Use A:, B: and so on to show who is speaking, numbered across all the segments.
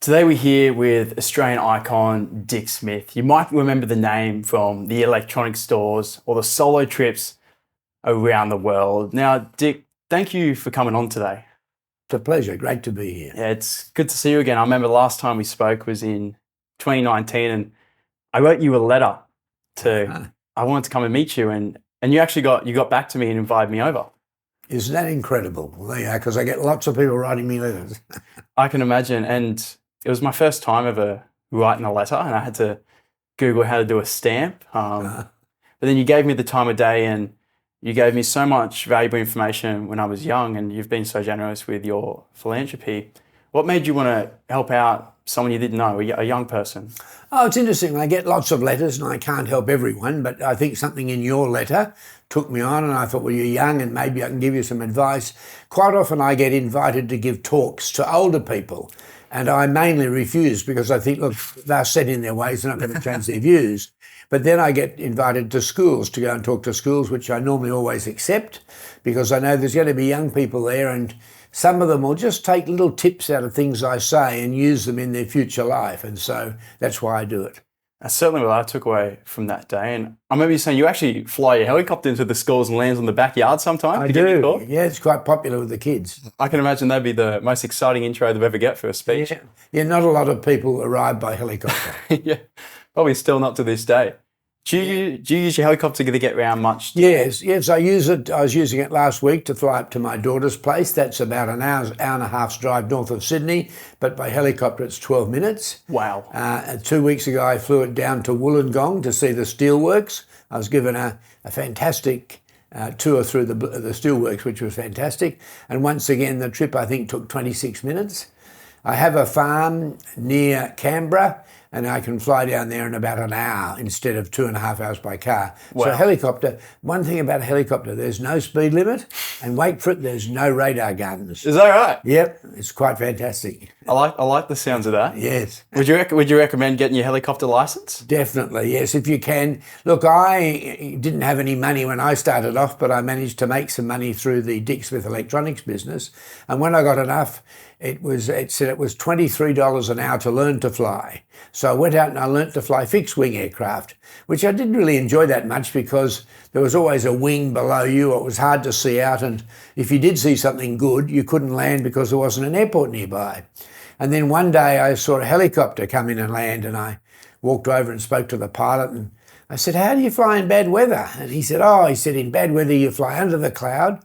A: Today we're here with Australian icon Dick Smith. You might remember the name from the electronic stores or the solo trips around the world. Now, Dick, thank you for coming on today.
B: It's a pleasure. Great to be here.
A: Yeah, it's good to see you again. I remember the last time we spoke was in 2019 and I wrote you a letter I wanted to come and meet you and you actually got back to me and invited me over.
B: Isn't that incredible? Well, there you are, because I get lots of people writing me letters.
A: I can imagine. And it was my first time ever writing a letter and I had to Google how to do a stamp. But then you gave me the time of day and you gave me so much valuable information when I was young, and you've been so generous with your philanthropy. What made you want to help out someone you didn't know, a young person?
B: Oh, it's interesting. I get lots of letters and I can't help everyone, but I think something in your letter took me on and I thought, well, you're young and maybe I can give you some advice. Quite often I get invited to give talks to older people and I mainly refuse because I think, look, they're set in their ways, they're not going to change their views. But then I get invited to schools to go and talk to schools, which I normally always accept because I know there's going to be young people there and some of them will just take little tips out of things I say and use them in their future life. And so that's why I do it.
A: That's certainly what I took away from that day. And I remember you saying you actually fly your helicopter into the schools and lands on the backyard sometimes.
B: I do. Yeah, it's quite popular with the kids.
A: I can imagine that'd be the most exciting intro they'll ever get for a speech.
B: Yeah, not a lot of people arrive by helicopter.
A: Yeah, probably still not to this day. Do you use your helicopter to get around much?
B: Yes, I use it. I was using it last week to fly up to my daughter's place. That's about an hour and a half's drive north of Sydney, but by helicopter it's 12 minutes.
A: Wow.
B: 2 weeks ago I flew it down to Wollongong to see the steelworks. I was given a fantastic tour through the steelworks, which was fantastic. And once again, the trip I think took 26 minutes. I have a farm near Canberra, and I can fly down there in about an hour instead of 2.5 hours by car. Wow. So helicopter, one thing about a helicopter, there's no speed limit, and wait for it, there's no radar guns.
A: Is that right?
B: Yep, it's quite fantastic.
A: I like the sounds of that.
B: Yes.
A: Would you recommend getting your helicopter license?
B: Definitely, yes, if you can. Look, I didn't have any money when I started off, but I managed to make some money through the Dick Smith electronics business. And when I got enough, it said it was $23 an hour to learn to fly. So I went out and I learnt to fly fixed-wing aircraft, which I didn't really enjoy that much because there was always a wing below you. It was hard to see out, and if you did see something good, you couldn't land because there wasn't an airport nearby. And then one day I saw a helicopter come in and land, and I walked over and spoke to the pilot, and I said, "How do you fly in bad weather?" And he said, in bad weather you fly under the cloud,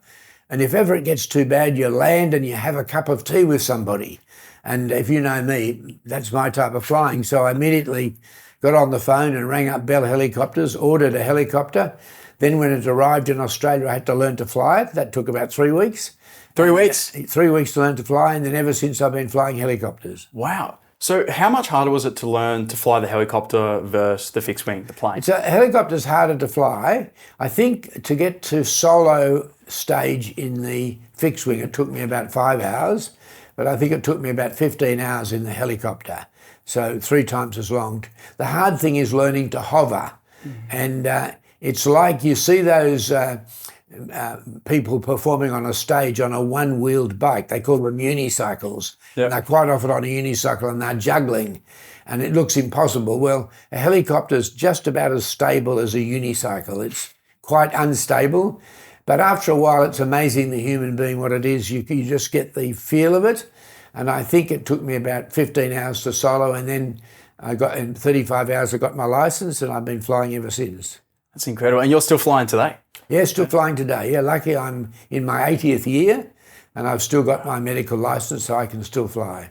B: and if ever it gets too bad, you land and you have a cup of tea with somebody. And if you know me, that's my type of flying. So I immediately got on the phone and rang up Bell Helicopters, ordered a helicopter. Then when it arrived in Australia, I had to learn to fly it. That took about 3 weeks.
A: 3 weeks?
B: 3 weeks to learn to fly, and then ever since I've been flying helicopters.
A: Wow. So how much harder was it to learn to fly the helicopter versus the fixed wing, the plane?
B: So helicopter's harder to fly. I think to get to solo stage in the fixed wing, it took me about 5 hours, but I think it took me about 15 hours in the helicopter. So 3 times as long. The hard thing is learning to hover. And it's like you see those people performing on a stage on a one-wheeled bike. They call them unicycles. Yep. And they're quite often on a unicycle and they're juggling and it looks impossible. Well, a helicopter's just about as stable as a unicycle. It's quite unstable, but after a while it's amazing the human being what it is. You just get the feel of it. And I think it took me about 15 hours to solo, and then in 35 hours I got my license and I've been flying ever since.
A: That's incredible. And you're still flying today?
B: Yeah, still flying today. Yeah, lucky I'm in my 80th year and I've still got my medical license so I can still fly.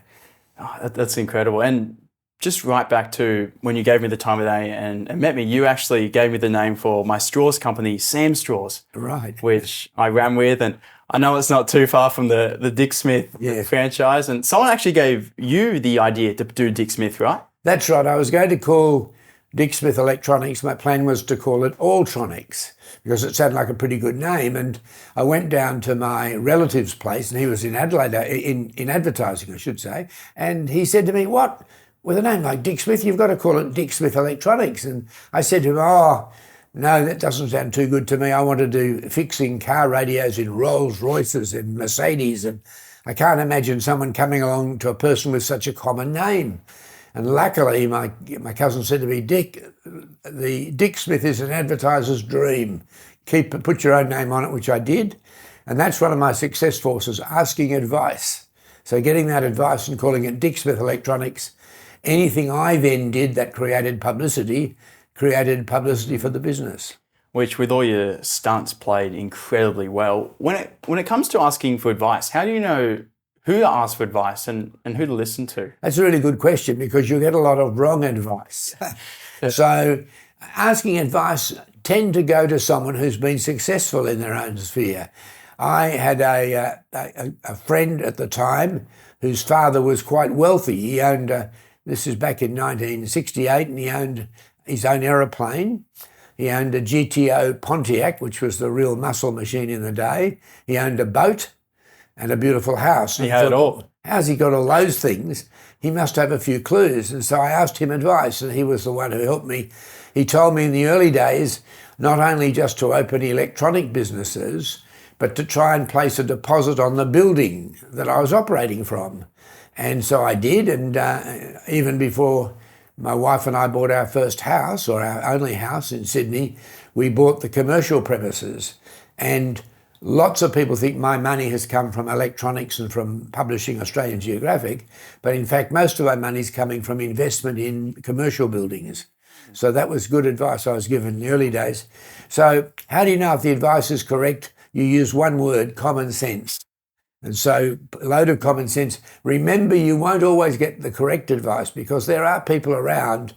A: Oh, that's incredible. And just right back to when you gave me the time of day and met me, you actually gave me the name for my straws company, Sam Straws.
B: Right.
A: Which I ran with, and I know it's not too far from the Dick Smith franchise. And someone actually gave you the idea to do Dick Smith, right?
B: That's right. I was going to call Dick Smith Electronics. My plan was to call it Alltronics because it sounded like a pretty good name. And I went down to my relative's place, and he was in Adelaide, in advertising, I should say. And he said to me, "What? With a name like Dick Smith, you've got to call it Dick Smith Electronics." And I said to him, "Oh, no, that doesn't sound too good to me. I want to do fixing car radios in Rolls Royces and Mercedes." And I can't imagine someone coming along to a person with such a common name. And luckily, my cousin said to me, Dick, the Dick Smith is an advertiser's dream. Put your own name on it, which I did. And that's one of my success forces, asking advice. So getting that advice and calling it Dick Smith Electronics. Anything I then did that created publicity for the business.
A: Which, with all your stunts, played incredibly well. When it comes to asking for advice, how do you know who to ask for advice and who to listen to?
B: That's a really good question, because you get a lot of wrong advice. So asking advice, tend to go to someone who's been successful in their own sphere. I had a friend at the time whose father was quite wealthy. He owned, this is back in 1968, and he owned his own aeroplane. He owned a GTO Pontiac, which was the real muscle machine in the day. He owned a boat and a beautiful house.
A: He had it all.
B: How's he got all those things? He must have a few clues. And so I asked him advice, and he was the one who helped me. He told me in the early days, not only just to open electronic businesses, but to try and place a deposit on the building that I was operating from. And so I did, and even before my wife and I bought our first house, or our only house in Sydney, we bought the commercial premises. And lots of people think my money has come from electronics and from publishing Australian Geographic, but in fact most of my money is coming from investment in commercial buildings. So that was good advice I was given in the early days. So how do you know if the advice is correct? You use one word, common sense. And so a load of common sense. Remember, you won't always get the correct advice, because there are people around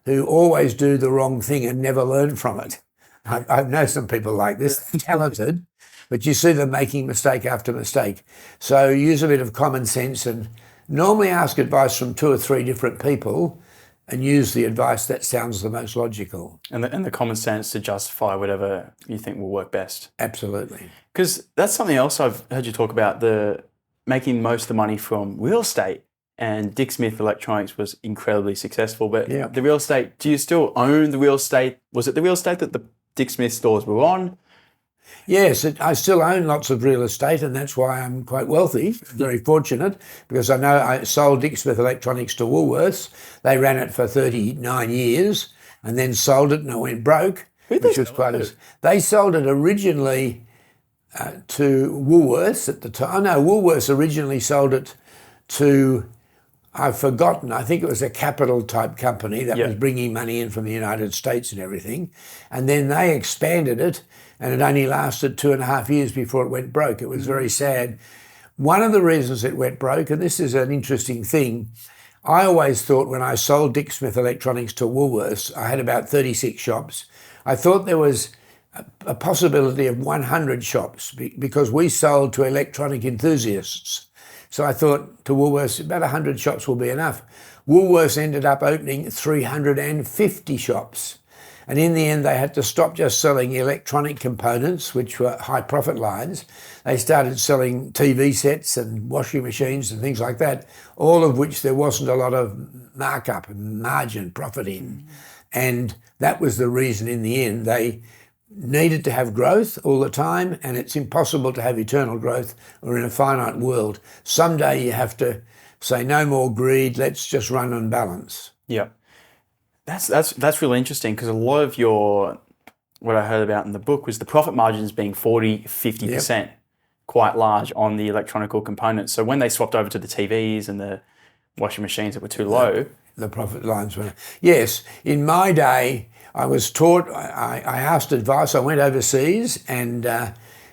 B: who always do the wrong thing and never learn from it. I know some people like this, they're talented, but you see them making mistake after mistake. So use a bit of common sense, and normally ask advice from 2 or 3 different people, and use the advice that sounds the most logical.
A: And the common sense to justify whatever you think will work best.
B: Absolutely.
A: Because that's something else I've heard you talk about, the making most of the money from real estate. And Dick Smith Electronics was incredibly successful. But
B: Yeah.
A: the real estate, do you still own the real estate? Was it the real estate that the Dick Smith stores were on?
B: Yes, I still own lots of real estate, and that's why I'm quite wealthy, very fortunate, because I know I sold Dick Smith Electronics to Woolworths. They ran it for 39 years and then sold it, and it went broke. They sold it originally to Woolworths at the time. No, Woolworths originally sold it to, I've forgotten, I think it was a capital type company that was bringing money in from the United States and everything. And then they expanded it, and it only lasted 2.5 years before it went broke. It was very sad. One of the reasons it went broke, and this is an interesting thing, I always thought when I sold Dick Smith Electronics to Woolworths, I had about 36 shops. I thought there was a possibility of 100 shops because we sold to electronic enthusiasts. So I thought to Woolworths, about 100 shops will be enough. Woolworths ended up opening 350 shops. And in the end, they had to stop just selling electronic components, which were high profit lines. They started selling TV sets and washing machines and things like that, all of which there wasn't a lot of markup and margin profit in. And that was the reason in the end they needed to have growth all the time, and it's impossible to have eternal growth. We're in a finite world. Someday you have to say no more greed, let's just run on balance.
A: Yeah. That's really interesting, because a lot of what I heard about in the book was the profit margins being 40-50%, quite large on the electronical components. So when they swapped over to the TVs and the washing machines that were too low,
B: the profit lines were. Yes, in my day, I was taught, I asked advice. I went overseas and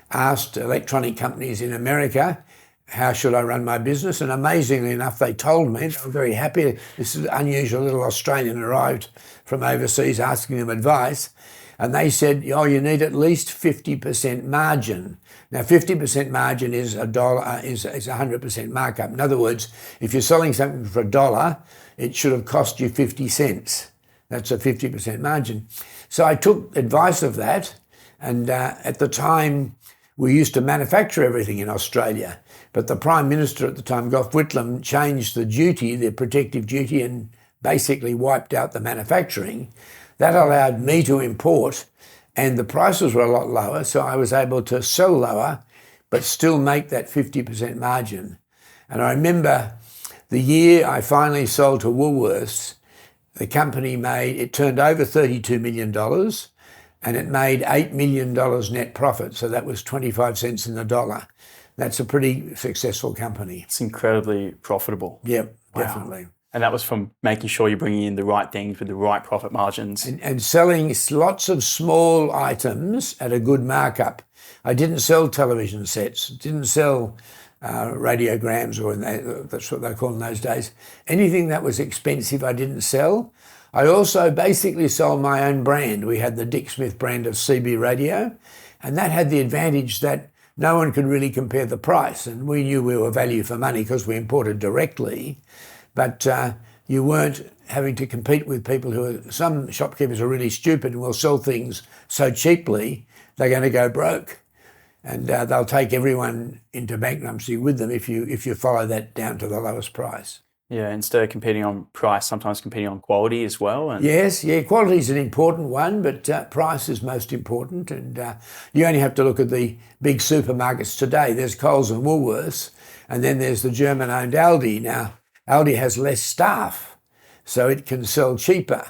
B: asked electronic companies in America, how should I run my business? And amazingly enough, they told me. They were very happy. This is unusual. Little Australian arrived from overseas asking them advice. And they said, oh, you need at least 50% margin. Now, 50% margin is a 100% markup. In other words, if you're selling something for $1, it should have cost you 50 cents. That's a 50% margin. So I took advice of that. And at the time, we used to manufacture everything in Australia. But the Prime Minister at the time, Gough Whitlam, changed the duty, the protective duty, and basically wiped out the manufacturing. That allowed me to import, and the prices were a lot lower, so I was able to sell lower, but still make that 50% margin. And I remember the year I finally sold to Woolworths, the company it turned over $32 million and it made $8 million net profit. So that was 25 cents in the dollar. That's a pretty successful company.
A: It's incredibly profitable.
B: Yep,
A: Wow.
B: definitely.
A: And that was from making sure you're bringing in the right things with the right profit margins.
B: And selling lots of small items at a good markup. I didn't sell television sets, didn't sell radiograms, or that's what they call in those days. Anything that was expensive I didn't sell. I also basically sold my own brand. We had the Dick Smith brand of CB radio, and that had the advantage that no one could really compare the price, and we knew we were value for money because we imported directly. But you weren't having to compete with people some shopkeepers are really stupid and will sell things so cheaply they're going to go broke, and they'll take everyone into bankruptcy with them if you follow that down to the lowest price.
A: Yeah, instead of competing on price, sometimes competing on quality as well. And
B: yes, quality is an important one, but price is most important. And you only have to look at the big supermarkets today. There's Coles and Woolworths, and then there's the German-owned Aldi. Now, Aldi has less staff, so it can sell cheaper.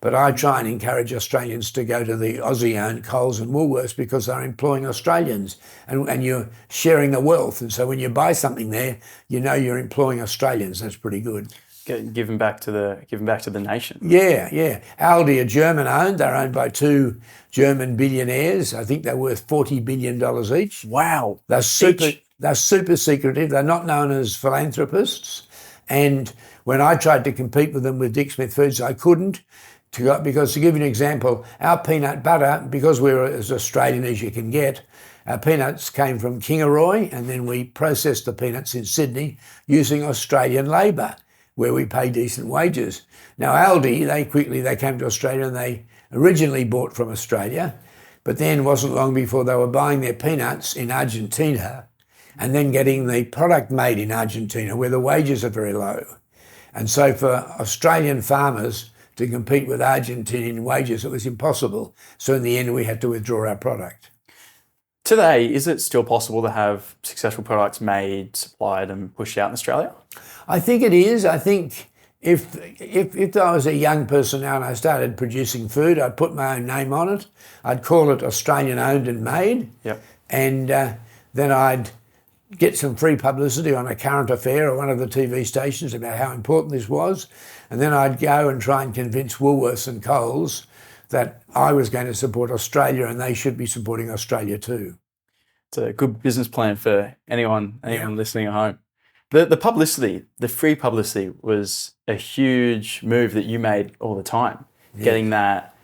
B: But I try and encourage Australians to go to the Aussie-owned Coles and Woolworths because they're employing Australians and you're sharing the wealth. And so when you buy something there, you know you're employing Australians. That's pretty good.
A: Giving back to the nation.
B: Yeah. Aldi are German-owned. They're owned by two German billionaires. I think they're worth $40 billion each.
A: Wow.
B: They're super secretive. They're not known as philanthropists. And when I tried to compete with them with Dick Smith Foods, I couldn't. Because to give you an example, our peanut butter, because we're as Australian as you can get, our peanuts came from Kingaroy, and then we processed the peanuts in Sydney using Australian labour, where we pay decent wages. Now Aldi, they came to Australia and they originally bought from Australia, but then wasn't long before they were buying their peanuts in Argentina and then getting the product made in Argentina where the wages are very low. And so for Australian farmers to compete with Argentinian wages, it was impossible. So in the end, we had to withdraw our product.
A: Today, is it still possible to have successful products made, supplied and pushed out in Australia?
B: I think it is. I think if I was a young person now and I started producing food, I'd put my own name on it. I'd call it Australian owned and made.
A: Yep.
B: And then I'd get some free publicity on a current affair or one of the TV stations about how important this was. And then I'd go and try and convince Woolworths and Coles that I was going to support Australia and they should be supporting Australia too.
A: It's a good business plan for anyone listening at home. The publicity, the free publicity was a huge move that you made all the time, getting that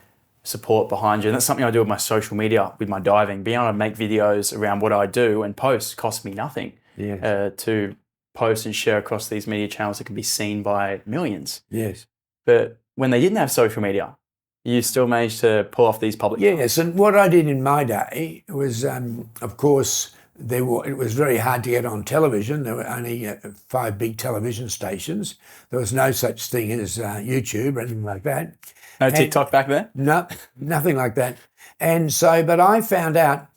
A: support behind you. And that's something I do with my social media, with my diving. Being able to make videos around what I do and post costs me nothing to post and share across these media channels that can be seen by millions.
B: Yes.
A: But when they didn't have social media, you still managed to pull off these public.
B: Yes, and what I did in my day was, of course, it was very hard to get on television. There were only 5 big television stations. There was no such thing as YouTube or anything like that.
A: No TikTok back then?
B: No, nothing like that. And so, but I found out,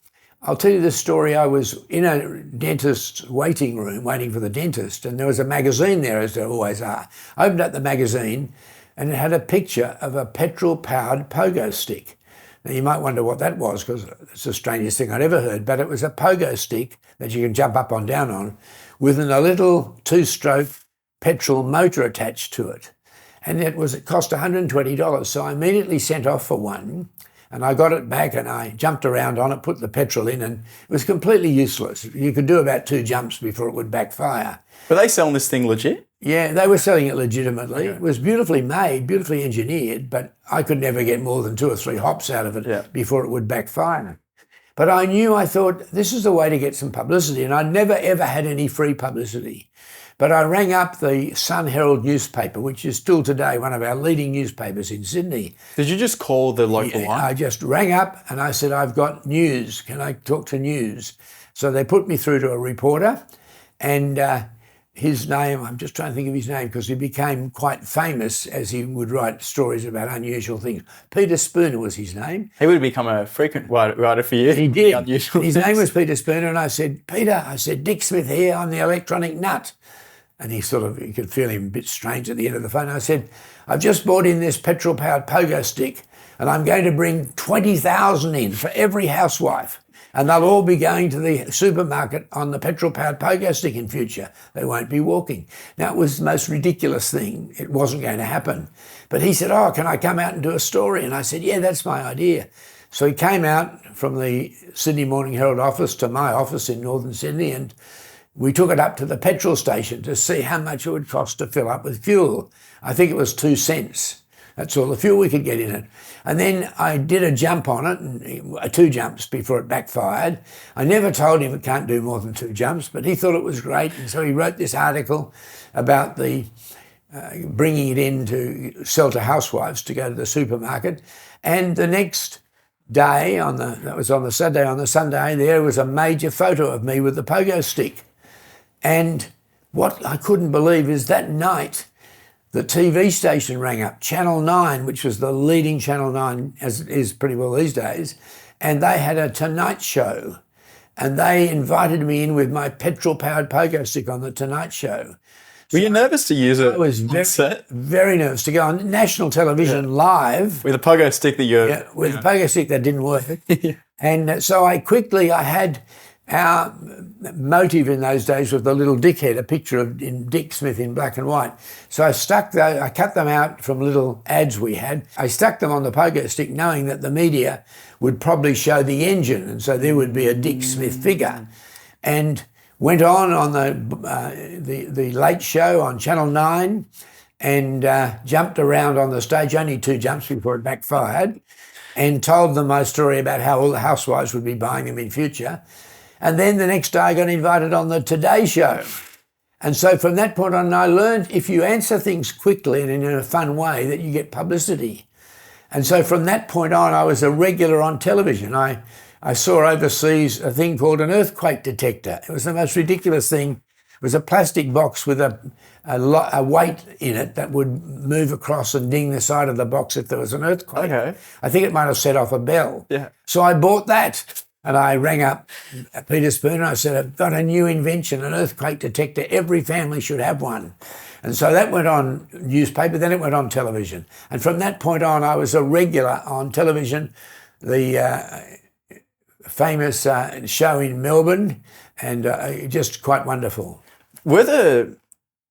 B: I'll tell you this story. I was in a dentist's waiting room waiting for the dentist, and there was a magazine there, as there always are. I opened up the magazine and it had a picture of a petrol-powered pogo stick. Now, you might wonder what that was because it's the strangest thing I'd ever heard, but it was a pogo stick that you can jump up and down on with a little 2-stroke petrol motor attached to it. And it cost $120. So I immediately sent off for one and I got it back and I jumped around on it, put the petrol in, and it was completely useless. You could do about 2 jumps before it would backfire.
A: Were they selling this thing legit?
B: Yeah, they were selling it legitimately. Okay. It was beautifully made, beautifully engineered, but I could never get more than 2 or 3 hops out of it before it would backfire. But I thought, this is the way to get some publicity, and I'd never ever had any free publicity. But I rang up the Sun Herald newspaper, which is still today one of our leading newspapers in Sydney.
A: Did you just call the local line?
B: I just rang up and I said, I've got news. Can I talk to news? So they put me through to a reporter, and his name, I'm just trying to think of his name because he became quite famous as he would write stories about unusual things. Peter Spooner was his name.
A: He would have become a frequent writer for you.
B: He did. His name was Peter Spooner, and I said, Peter, Dick Smith here, I'm the electronic nut. And you could feel him a bit strange at the end of the phone. I said, I've just bought in this petrol-powered pogo stick and I'm going to bring 20,000 in for every housewife. And they'll all be going to the supermarket on the petrol-powered pogo stick in future. They won't be walking. Now, it was the most ridiculous thing. It wasn't going to happen. But he said, oh, can I come out and do a story? And I said, yeah, that's my idea. So he came out from the Sydney Morning Herald office to my office in northern Sydney, and we took it up to the petrol station to see how much it would cost to fill up with fuel. I think it was 2 cents. That's all the fuel we could get in it. And then I did a jump on it, and 2 jumps before it backfired. I never told him it can't do more than 2 jumps, but he thought it was great. And so he wrote this article about the bringing it in to sell to housewives to go to the supermarket. And the next day, that was on the Saturday, on the Sunday, there was a major photo of me with the pogo stick. And what I couldn't believe is that night, the TV station rang up, Channel 9, which was the leading Channel 9, as it is pretty well these days, and they had a Tonight Show. And they invited me in with my petrol-powered pogo stick on the Tonight Show.
A: Were you nervous to use it?
B: I was very nervous to go on national television live.
A: With a pogo stick that you're...
B: Yeah, with a pogo stick that didn't work. And so I had our motive in those days was the little dickhead, a picture of in Dick Smith in black and white. So I cut them out from little ads we had. I stuck them on the pogo stick knowing that the media would probably show the engine, and so there would be a Dick Smith figure. And went on the late show on Channel 9 and jumped around on the stage, only 2 jumps before it backfired, and told them my story about how all the housewives would be buying them in future. And then the next day I got invited on the Today Show. And so from that point on, I learned if you answer things quickly and in a fun way that you get publicity. And so from that point on, I was a regular on television. I saw overseas a thing called an earthquake detector. It was the most ridiculous thing. It was a plastic box with a weight in it that would move across and ding the side of the box if there was an earthquake.
A: Okay.
B: I think it might have set off a bell.
A: Yeah.
B: So I bought that. And I rang up Peter Spoon and I said, I've got a new invention, an earthquake detector. Every family should have one. And so that went on newspaper, then it went on television. And from that point on, I was a regular on television, the famous show in Melbourne, and just quite wonderful.
A: Were the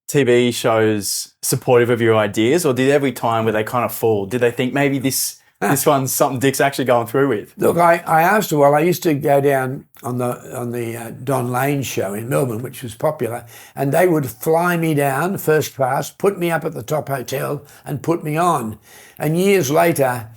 A: TV shows supportive of your ideas, or did every time where they kind of fall, did they think maybe this one's something Dick's actually going through with?
B: Look, I asked her, well, I used to go down on the Don Lane show in Melbourne, which was popular, and they would fly me down first class, put me up at the top hotel and put me on. And years later,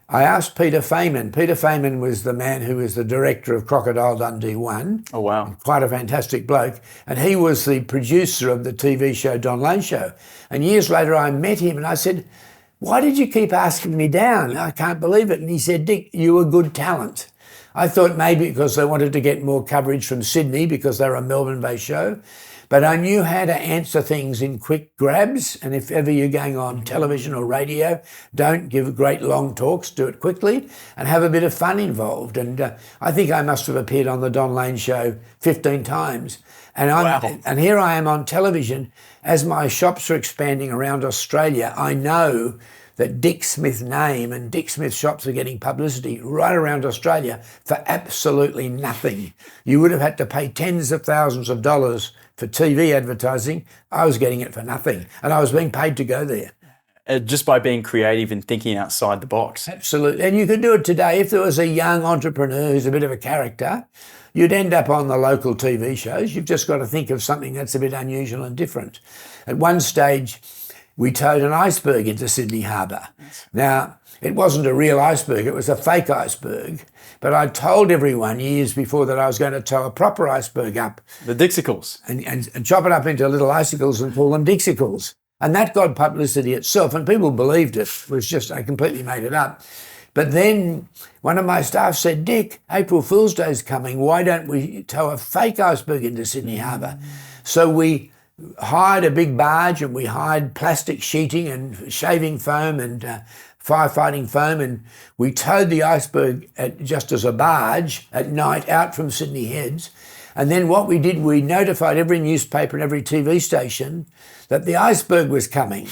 B: I asked Peter Feynman. Peter Feynman was the man who was the director of Crocodile Dundee 1.
A: Oh, wow.
B: Quite a fantastic bloke. And he was the producer of the TV show Don Lane Show. And years later, I met him and I said, why did you keep asking me down? I can't believe it. And he said, Dick, you were good talent. I thought maybe because they wanted to get more coverage from Sydney because they're a Melbourne-based show. But I knew how to answer things in quick grabs. And if ever you're going on television or radio, don't give great long talks, do it quickly and have a bit of fun involved. And I think I must have appeared on the Don Lane show 15 times. And and here I am on television. As my shops are expanding around Australia, I know that Dick Smith name and Dick Smith shops are getting publicity right around Australia for absolutely nothing. You would have had to pay tens of thousands of dollars for TV advertising. I was getting it for nothing, and I was being paid to go there.
A: Just by being creative and thinking outside the box.
B: Absolutely. And you could do it today. If there was a young entrepreneur who's a bit of a character, you'd end up on the local TV shows. You've just got to think of something that's a bit unusual and different. At one stage, we towed an iceberg into Sydney Harbour. Now, it wasn't a real iceberg, it was a fake iceberg. But I told everyone years before that I was going to tow a proper iceberg up.
A: The Dixicles.
B: And chop it up into little icicles and call them Dixicles. And that got publicity itself, and people believed it. It was just, I completely made it up. But then one of my staff said, Dick, April Fool's Day is coming. Why don't we tow a fake iceberg into Sydney Harbour? So we hired a big barge and we hired plastic sheeting and shaving foam and firefighting foam, and we towed the iceberg just as a barge at night out from Sydney Heads. And then what we did, we notified every newspaper and every TV station that the iceberg was coming.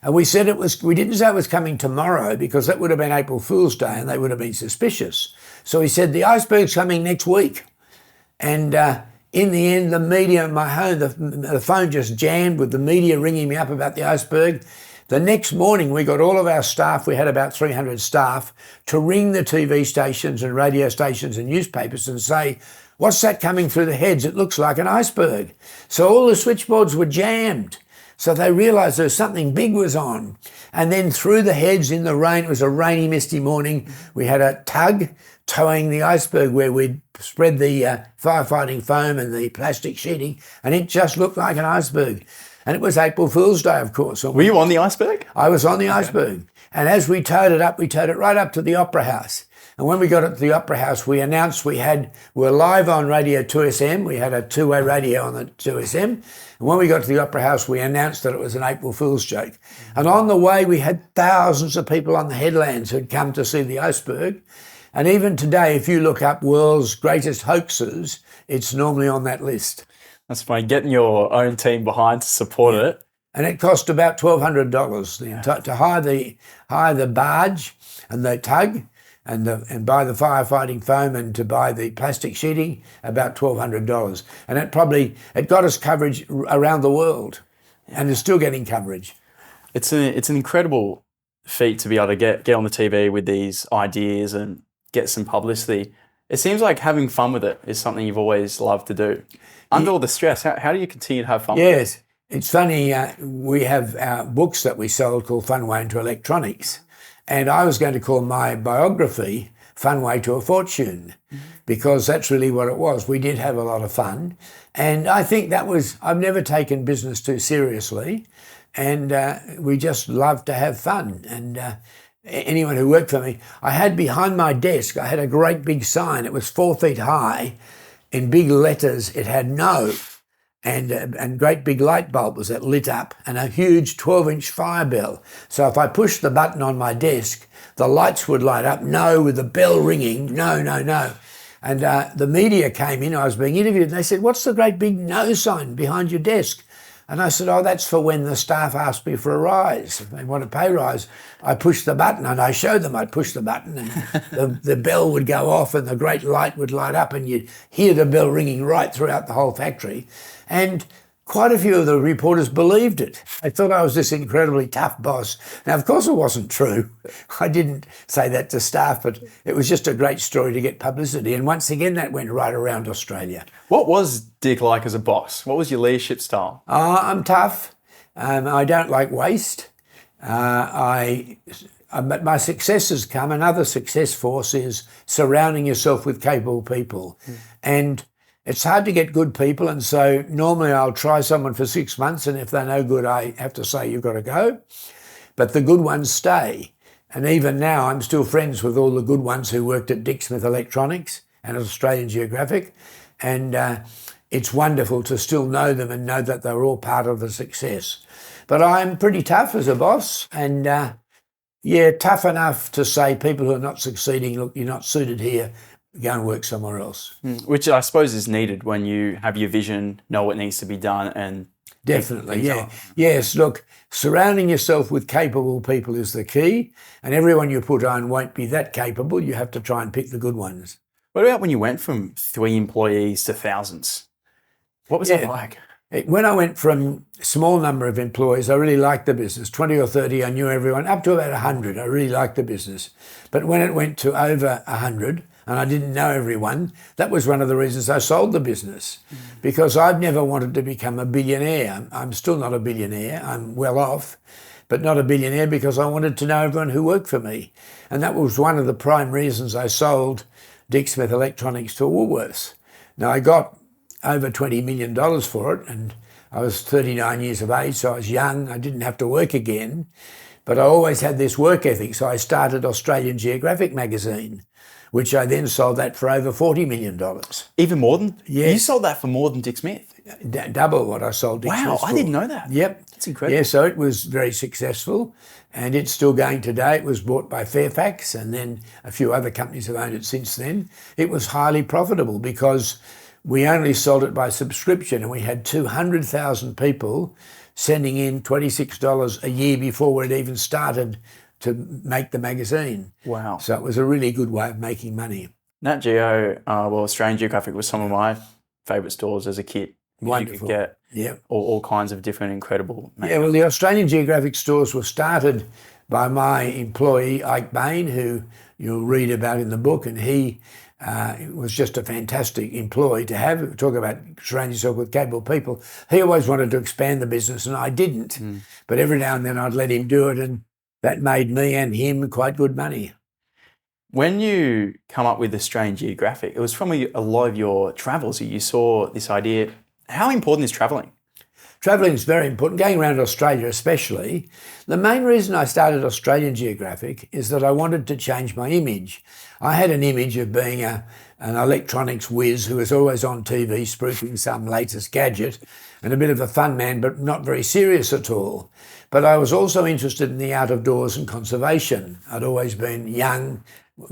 B: And we said we didn't say it was coming tomorrow because that would have been April Fool's Day and they would have been suspicious. So we said the iceberg's coming next week. And in the end, the media in my home, the phone just jammed with the media ringing me up about the iceberg. The next morning, we got all of our staff, we had about 300 staff, to ring the TV stations and radio stations and newspapers and say, what's that coming through the heads? It looks like an iceberg. So all the switchboards were jammed. So they realised there was something big was on. And then through the heads in the rain, it was a rainy, misty morning, we had a tug towing the iceberg where we'd spread the firefighting foam and the plastic sheeting, and it just looked like an iceberg. And it was April Fool's Day, of course.
A: Were you on the iceberg?
B: I was on the iceberg. And as we towed it up, we towed it right up to the Opera House. And when we got it to the Opera House, we announced we were live on Radio 2SM. We had a two-way radio on the 2SM. And when we got to the Opera House, we announced that it was an April Fool's joke. And on the way, we had thousands of people on the headlands who'd come to see the iceberg. And even today, if you look up world's greatest hoaxes, it's normally on that list.
A: That's funny, getting your own team behind to support it.
B: And it cost about $1,200 to hire the barge and the tug and buy the firefighting foam and to buy the plastic sheeting, about $1,200. And it got us coverage around the world, and is still getting coverage.
A: It's an incredible feat to be able to get on the TV with these ideas and get some publicity. It seems like having fun with it is something you've always loved to do. Under all the stress, how do you continue to have fun with it?
B: Yes, it's funny. We have our books that we sold called Fun Way into Electronics. And I was going to call my biography Fun Way to a Fortune, because that's really what it was. We did have a lot of fun. And I think I've never taken business too seriously. And we just love to have fun. And anyone who worked for me, I had behind my desk, I had a great big sign. It was 4 feet high. In big letters, it had no, and great big light bulbs that lit up, and a huge 12-inch fire bell. So if I pushed the button on my desk, the lights would light up, no, with the bell ringing, no, no, no. And the media came in, I was being interviewed, and they said, what's the great big no sign behind your desk? And I said, oh, that's for when the staff asked me for a rise. If they want a pay rise, I pushed the button, and I showed them I'd push the button, and the bell would go off and the great light would light up, and you'd hear the bell ringing right throughout the whole factory. And quite a few of the reporters believed it. They thought I was this incredibly tough boss. Now, of course, it wasn't true. I didn't say that to staff, but it was just a great story to get publicity. And once again, that went right around Australia.
A: What was Dick like as a boss? What was your leadership style?
B: I'm tough. I don't like waste. But my successes come. Another success force is surrounding yourself with capable people. And it's hard to get good people, and so normally I'll try someone for 6 months, and if they're no good, I have to say, you've got to go. But the good ones stay. And even now, I'm still friends with all the good ones who worked at Dick Smith Electronics and Australian Geographic. And it's wonderful to still know them and know that they're all part of the success. But I'm pretty tough as a boss, and tough enough to say people who are not succeeding, look, you're not suited here, go and work somewhere else.
A: Which I suppose is needed when you have your vision, know what needs to be done, and
B: definitely, yeah. Yes, look, surrounding yourself with capable people is the key, and everyone you put on won't be that capable. You have to try and pick the good ones.
A: What about when you went from 3 employees to thousands? What was that like?
B: When I went from a small number of employees, I really liked the business. 20 or 30, I knew everyone. Up to about 100, I really liked the business. But when it went to over 100, and I didn't know everyone, that was one of the reasons I sold the business, because I've never wanted to become a billionaire. I'm still not a billionaire. I'm well off, but not a billionaire, because I wanted to know everyone who worked for me. And that was one of the prime reasons I sold Dick Smith Electronics to Woolworths. Now, I got over $20 million for it, and I was 39 years of age, so I was young. I didn't have to work again, but I always had this work ethic, so I started Australian Geographic magazine, which I then sold that for over $40 million.
A: Even more than?
B: Yes.
A: You sold that for more than Dick Smith?
B: Double what I sold Dick Smith for.
A: Wow, I didn't know that.
B: Yep.
A: That's incredible.
B: Yeah, so it was very successful, and it's still going today. It was bought by Fairfax, and then a few other companies have owned it since then. It was highly profitable because we only sold it by subscription, and we had 200,000 people sending in $26 a year before we'd even started to make the magazine.
A: Wow.
B: So it was a really good way of making money.
A: Nat Geo, Australian Geographic was some of my favourite stores as a kid.
B: Wonderful.
A: You could get
B: Yeah.
A: all kinds of different incredible
B: Yeah, well, the Australian Geographic stores were started by my employee, Ike Bain, who you'll read about in the book, and he was just a fantastic employee to have. Talk about surrounding yourself with capable people. He always wanted to expand the business, and I didn't. But every now and then I'd let him do it, and that made me and him quite good money.
A: When you come up with Australian Geographic, it was from a lot of your travels that you saw this idea. How important is travelling?
B: Travelling is very important, going around Australia especially. The main reason I started Australian Geographic is that I wanted to change my image. I had an image of being an electronics whiz who was always on TV spruiking some latest gadget and a bit of a fun man, but not very serious at all. But I was also interested in the out of doors and conservation. I'd always been young,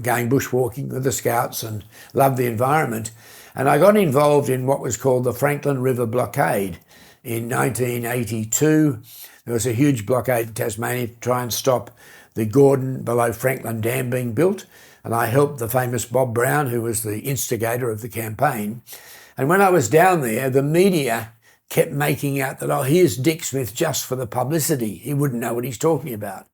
B: going bushwalking with the Scouts and loved the environment. And I got involved in what was called the Franklin River blockade. In 1982, there was a huge blockade in Tasmania to try and stop the Gordon below Franklin Dam being built. And I helped the famous Bob Brown, who was the instigator of the campaign. And when I was down there, the media kept making out that, oh, here's Dick Smith just for the publicity. He wouldn't know what he's talking about.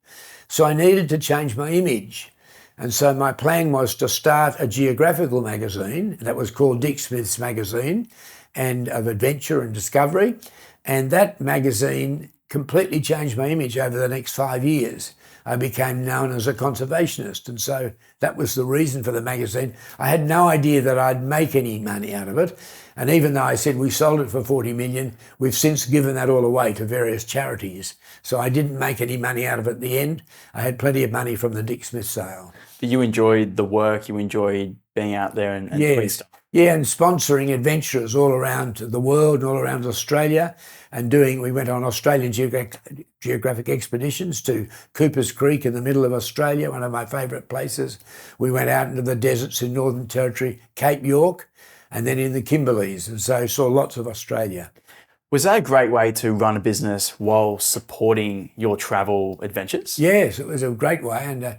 B: So I needed to change my image. And so my plan was to start a geographical magazine that was called Dick Smith's Magazine, and of adventure and discovery. And that magazine completely changed my image over the next 5 years. I became known as a conservationist. And so that was the reason for the magazine. I had no idea that I'd make any money out of it. And even though I said we sold it for 40 million, we've since given that all away to various charities. So I didn't make any money out of it at the end. I had plenty of money from the Dick Smith sale.
A: But you enjoyed the work, you enjoyed being out there and doing stuff.
B: Yeah, and sponsoring adventurers all around the world and all around Australia, and we went on Australian Geographic expeditions to Cooper's Creek in the middle of Australia, one of my favourite places. We went out into the deserts in Northern Territory, Cape York, and then in the Kimberleys, and so saw lots of Australia.
A: Was that a great way to run a business while supporting your travel adventures?
B: Yes, it was a great way. And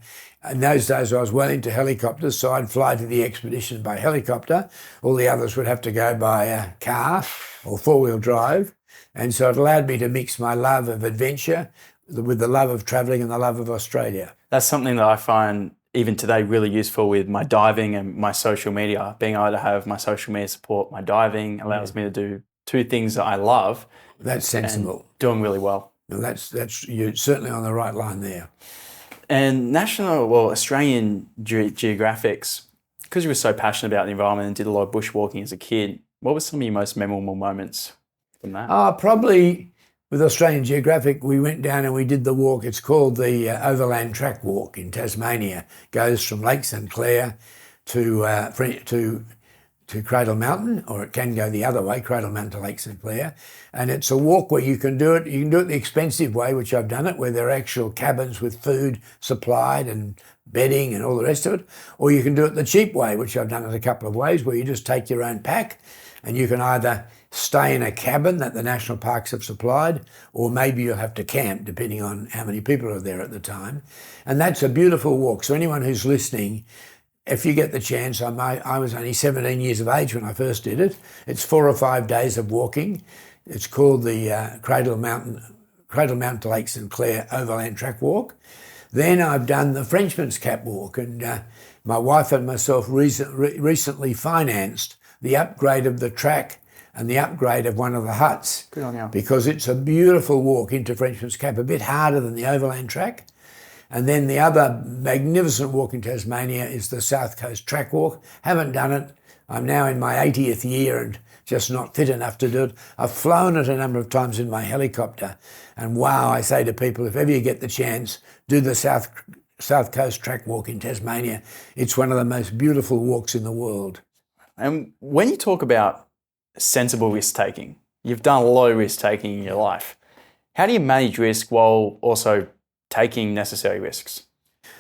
B: in those days, I was well into helicopters, so I'd fly to the expedition by helicopter. All the others would have to go by car or four-wheel drive. And so it allowed me to mix my love of adventure with the love of travelling and the love of Australia.
A: That's something that I find even today really useful with my diving and my social media. Being able to have my social media support my diving allows me to do two things that I love.
B: That's sensible.
A: Doing really well.
B: Well, that's you're certainly on the right line there.
A: And Australian Geographics, because you were so passionate about the environment and did a lot of bushwalking as a kid, what were some of your most memorable moments from that?
B: Probably with Australian Geographic, we went down and we did the walk. It's called the Overland Track Walk in Tasmania. Goes from Lake St Clair to Cradle Mountain, or it can go the other way, Cradle Mountain to Lake St Clair. And it's a walk where you can do it the expensive way, which I've done it, where there are actual cabins with food supplied and bedding and all the rest of it. Or you can do it the cheap way, which I've done it a couple of ways, where you just take your own pack and you can either stay in a cabin that the national parks have supplied, or maybe you'll have to camp, depending on how many people are there at the time. And that's a beautiful walk. So anyone who's listening, if you get the chance, I was only 17 years of age when I first did it. It's 4 or 5 days of walking. It's called the Cradle Mountain to Lake St Clair Overland Track Walk. Then I've done the Frenchman's Cap Walk, and my wife and myself recently financed the upgrade of the track and the upgrade of one of the huts.
A: Good on you.
B: Because it's a beautiful walk into Frenchman's Cap, a bit harder than the Overland Track. And then the other magnificent walk in Tasmania is the South Coast Track Walk. Haven't done it. I'm now in my 80th year and just not fit enough to do it. I've flown it a number of times in my helicopter. And wow, I say to people, if ever you get the chance, do the South Coast Track Walk in Tasmania. It's one of the most beautiful walks in the world.
A: And when you talk about sensible risk-taking, you've done a lot of risk-taking in your life. How do you manage risk while also taking necessary risks?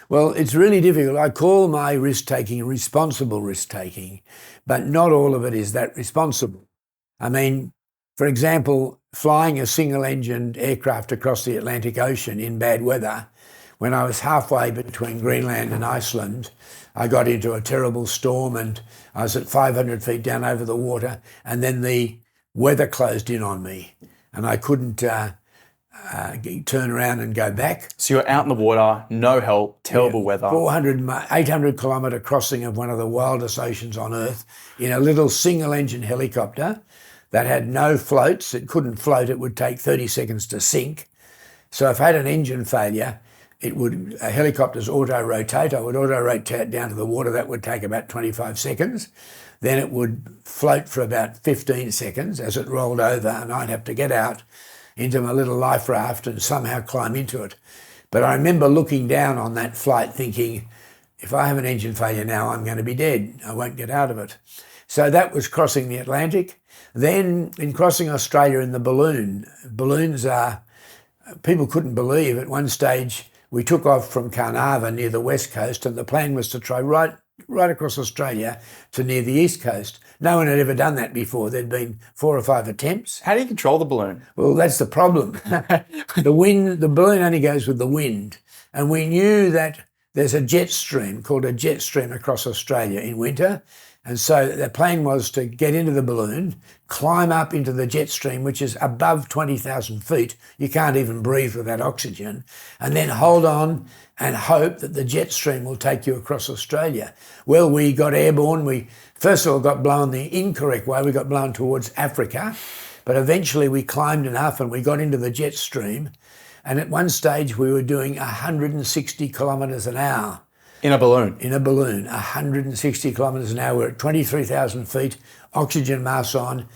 B: Well, it's really difficult. I call my risk-taking responsible risk-taking, but not all of it is that responsible. I mean, for example, flying a single-engined aircraft across the Atlantic Ocean in bad weather, when I was halfway between Greenland and Iceland, I got into a terrible storm and I was at 500 feet down over the water, and then the weather closed in on me and I couldn't turn around and go back.
A: So you're out in the water, no help, terrible weather.
B: 800 kilometre crossing of one of the wildest oceans on Earth in a little single-engine helicopter that had no floats. It couldn't float. It would take 30 seconds to sink. So if I had an engine failure, a helicopter's auto-rotate. I would auto-rotate down to the water. That would take about 25 seconds. Then it would float for about 15 seconds as it rolled over, and I'd have to get out into my little life raft and somehow climb into it. But I remember looking down on that flight thinking, if I have an engine failure now, I'm going to be dead. I won't get out of it. So that was crossing the Atlantic. Then in crossing Australia in the balloons are, people couldn't believe at one stage we took off from Carnarvon near the west coast, and the plan was to try right across Australia to near the east coast. No one had ever done that before. There'd been 4 or 5 attempts.
A: How do you control the balloon?
B: Well, that's the problem. The balloon only goes with the wind. And we knew that there's a jet stream called a jet stream across Australia in winter. And so the plan was to get into the balloon, climb up into the jet stream, which is above 20,000 feet. You can't even breathe without oxygen. And then hold on and hope that the jet stream will take you across Australia. Well, we got airborne. We first of all got blown the incorrect way. We got blown towards Africa. But eventually we climbed enough and we got into the jet stream. And at one stage we were doing 160 kilometres an hour.
A: In a balloon?
B: In a balloon, 160 kilometres an hour. We're at 23,000 feet, oxygen mask on.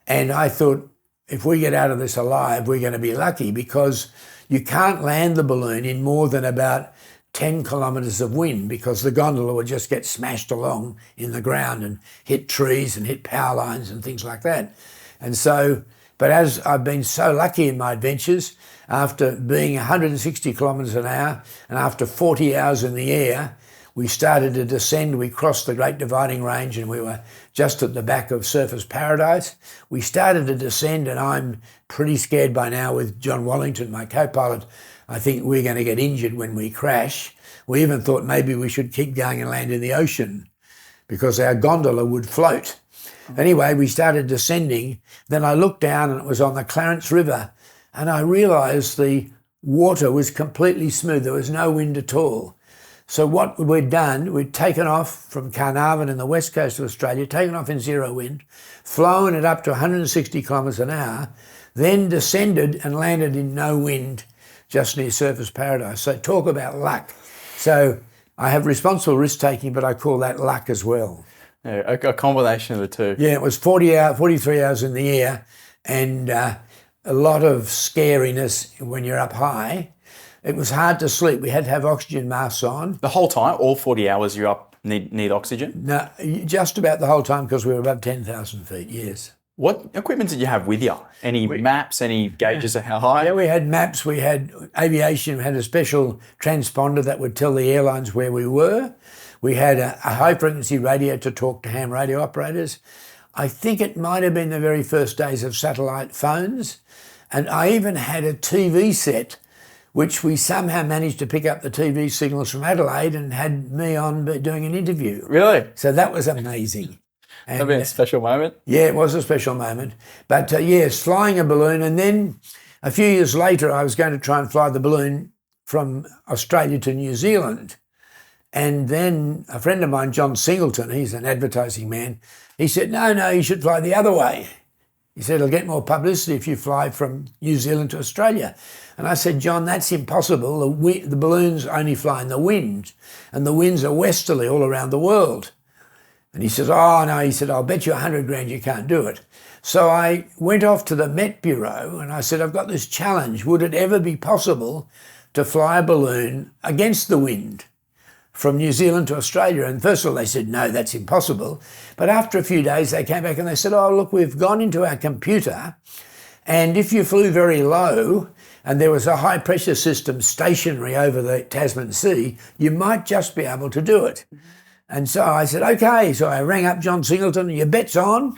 B: And I thought, if we get out of this alive, we're going to be lucky, because you can't land the balloon in more than about 10 kilometres of wind, because the gondola would just get smashed along in the ground and hit trees and hit power lines and things like that. And so, but as I've been so lucky in my adventures, after being 160 kilometres an hour and after 40 hours in the air, we started to descend. We crossed the Great Dividing Range and we were just at the back of Surfers Paradise. We started to descend, and I'm pretty scared by now with John Wallington, my co-pilot. I think we're going to get injured when we crash. We even thought maybe we should keep going and land in the ocean because our gondola would float. Anyway, we started descending. Then I looked down and it was on the Clarence River, and I realised the water was completely smooth. There was no wind at all. So what we'd done, we'd taken off from Carnarvon in the west coast of Australia, taken off in zero wind, flown it up to 160 kilometres an hour, then descended and landed in no wind just near Surfers Paradise. So talk about luck. So I have responsible risk-taking, but I call that luck as well.
A: Yeah, a combination of the two.
B: Yeah, it was 43 hours in the air, and a lot of scariness when you're up high. It was hard to sleep. We had to have oxygen masks on.
A: The whole time, all 40 hours you're up, need oxygen?
B: No, just about the whole time, because we were above 10,000 feet, yes.
A: What equipment did you have with you? Any maps, any gauges of how high?
B: Yeah, we had maps, we had aviation, we had a special transponder that would tell the airlines where we were. We had a high-frequency radio to talk to ham radio operators. I think it might have been the very first days of satellite phones. And I even had a TV set, which we somehow managed to pick up the TV signals from Adelaide and had me on doing an interview.
A: Really?
B: So that was amazing.
A: That'd be a special moment.
B: Yeah, it was a special moment. But yes, flying a balloon. And then a few years later, I was going to try and fly the balloon from Australia to New Zealand. And then a friend of mine, John Singleton, he's an advertising man, he said, no, you should fly the other way. He said, it'll get more publicity if you fly from New Zealand to Australia. And I said, John, that's impossible. The balloons only fly in the wind, and the winds are westerly all around the world. And he says, oh, no, he said, I'll bet you 100 grand you can't do it. So I went off to the Met Bureau and I said, I've got this challenge. Would it ever be possible to fly a balloon against the wind from New Zealand to Australia? And first of all, they said, no, that's impossible. But after a few days, they came back and they said, oh, look, we've gone into our computer, and if you flew very low and there was a high pressure system stationary over the Tasman Sea, you might just be able to do it. And so I said, okay. So I rang up John Singleton, your bet's on.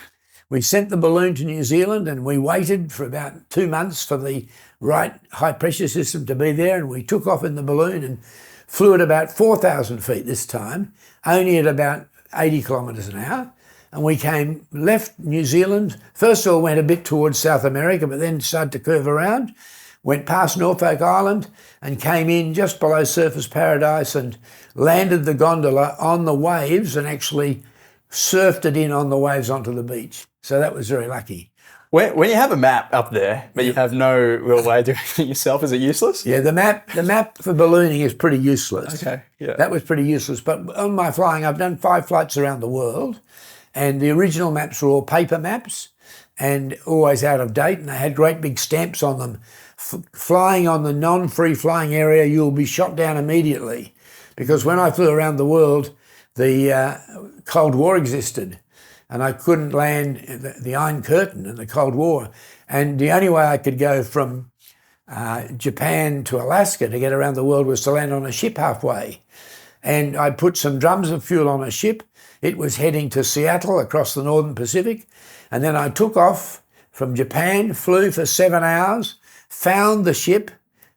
B: We sent the balloon to New Zealand and we waited for about 2 months for the right high pressure system to be there, and we took off in the balloon and flew at about 4,000 feet this time, only at about 80 kilometres an hour. And we left New Zealand. First of all, went a bit towards South America, but then started to curve around, went past Norfolk Island and came in just below Surfers Paradise and landed the gondola on the waves and actually surfed it in on the waves onto the beach. So that was very lucky.
A: When you have a map up there, but you have no real way of doing it yourself, is it useless?
B: Yeah, the map for ballooning is pretty useless.
A: Okay, yeah.
B: That was pretty useless. But on my flying, I've done 5 flights around the world, and the original maps were all paper maps and always out of date, and they had great big stamps on them. Flying on the non-free flying area, you'll be shot down immediately. Because when I flew around the world, the Cold War existed, and I couldn't land the Iron Curtain in the Cold War. And the only way I could go from Japan to Alaska to get around the world was to land on a ship halfway. And I put some drums of fuel on a ship. It was heading to Seattle across the Northern Pacific. And then I took off from Japan, flew for 7 hours, found the ship,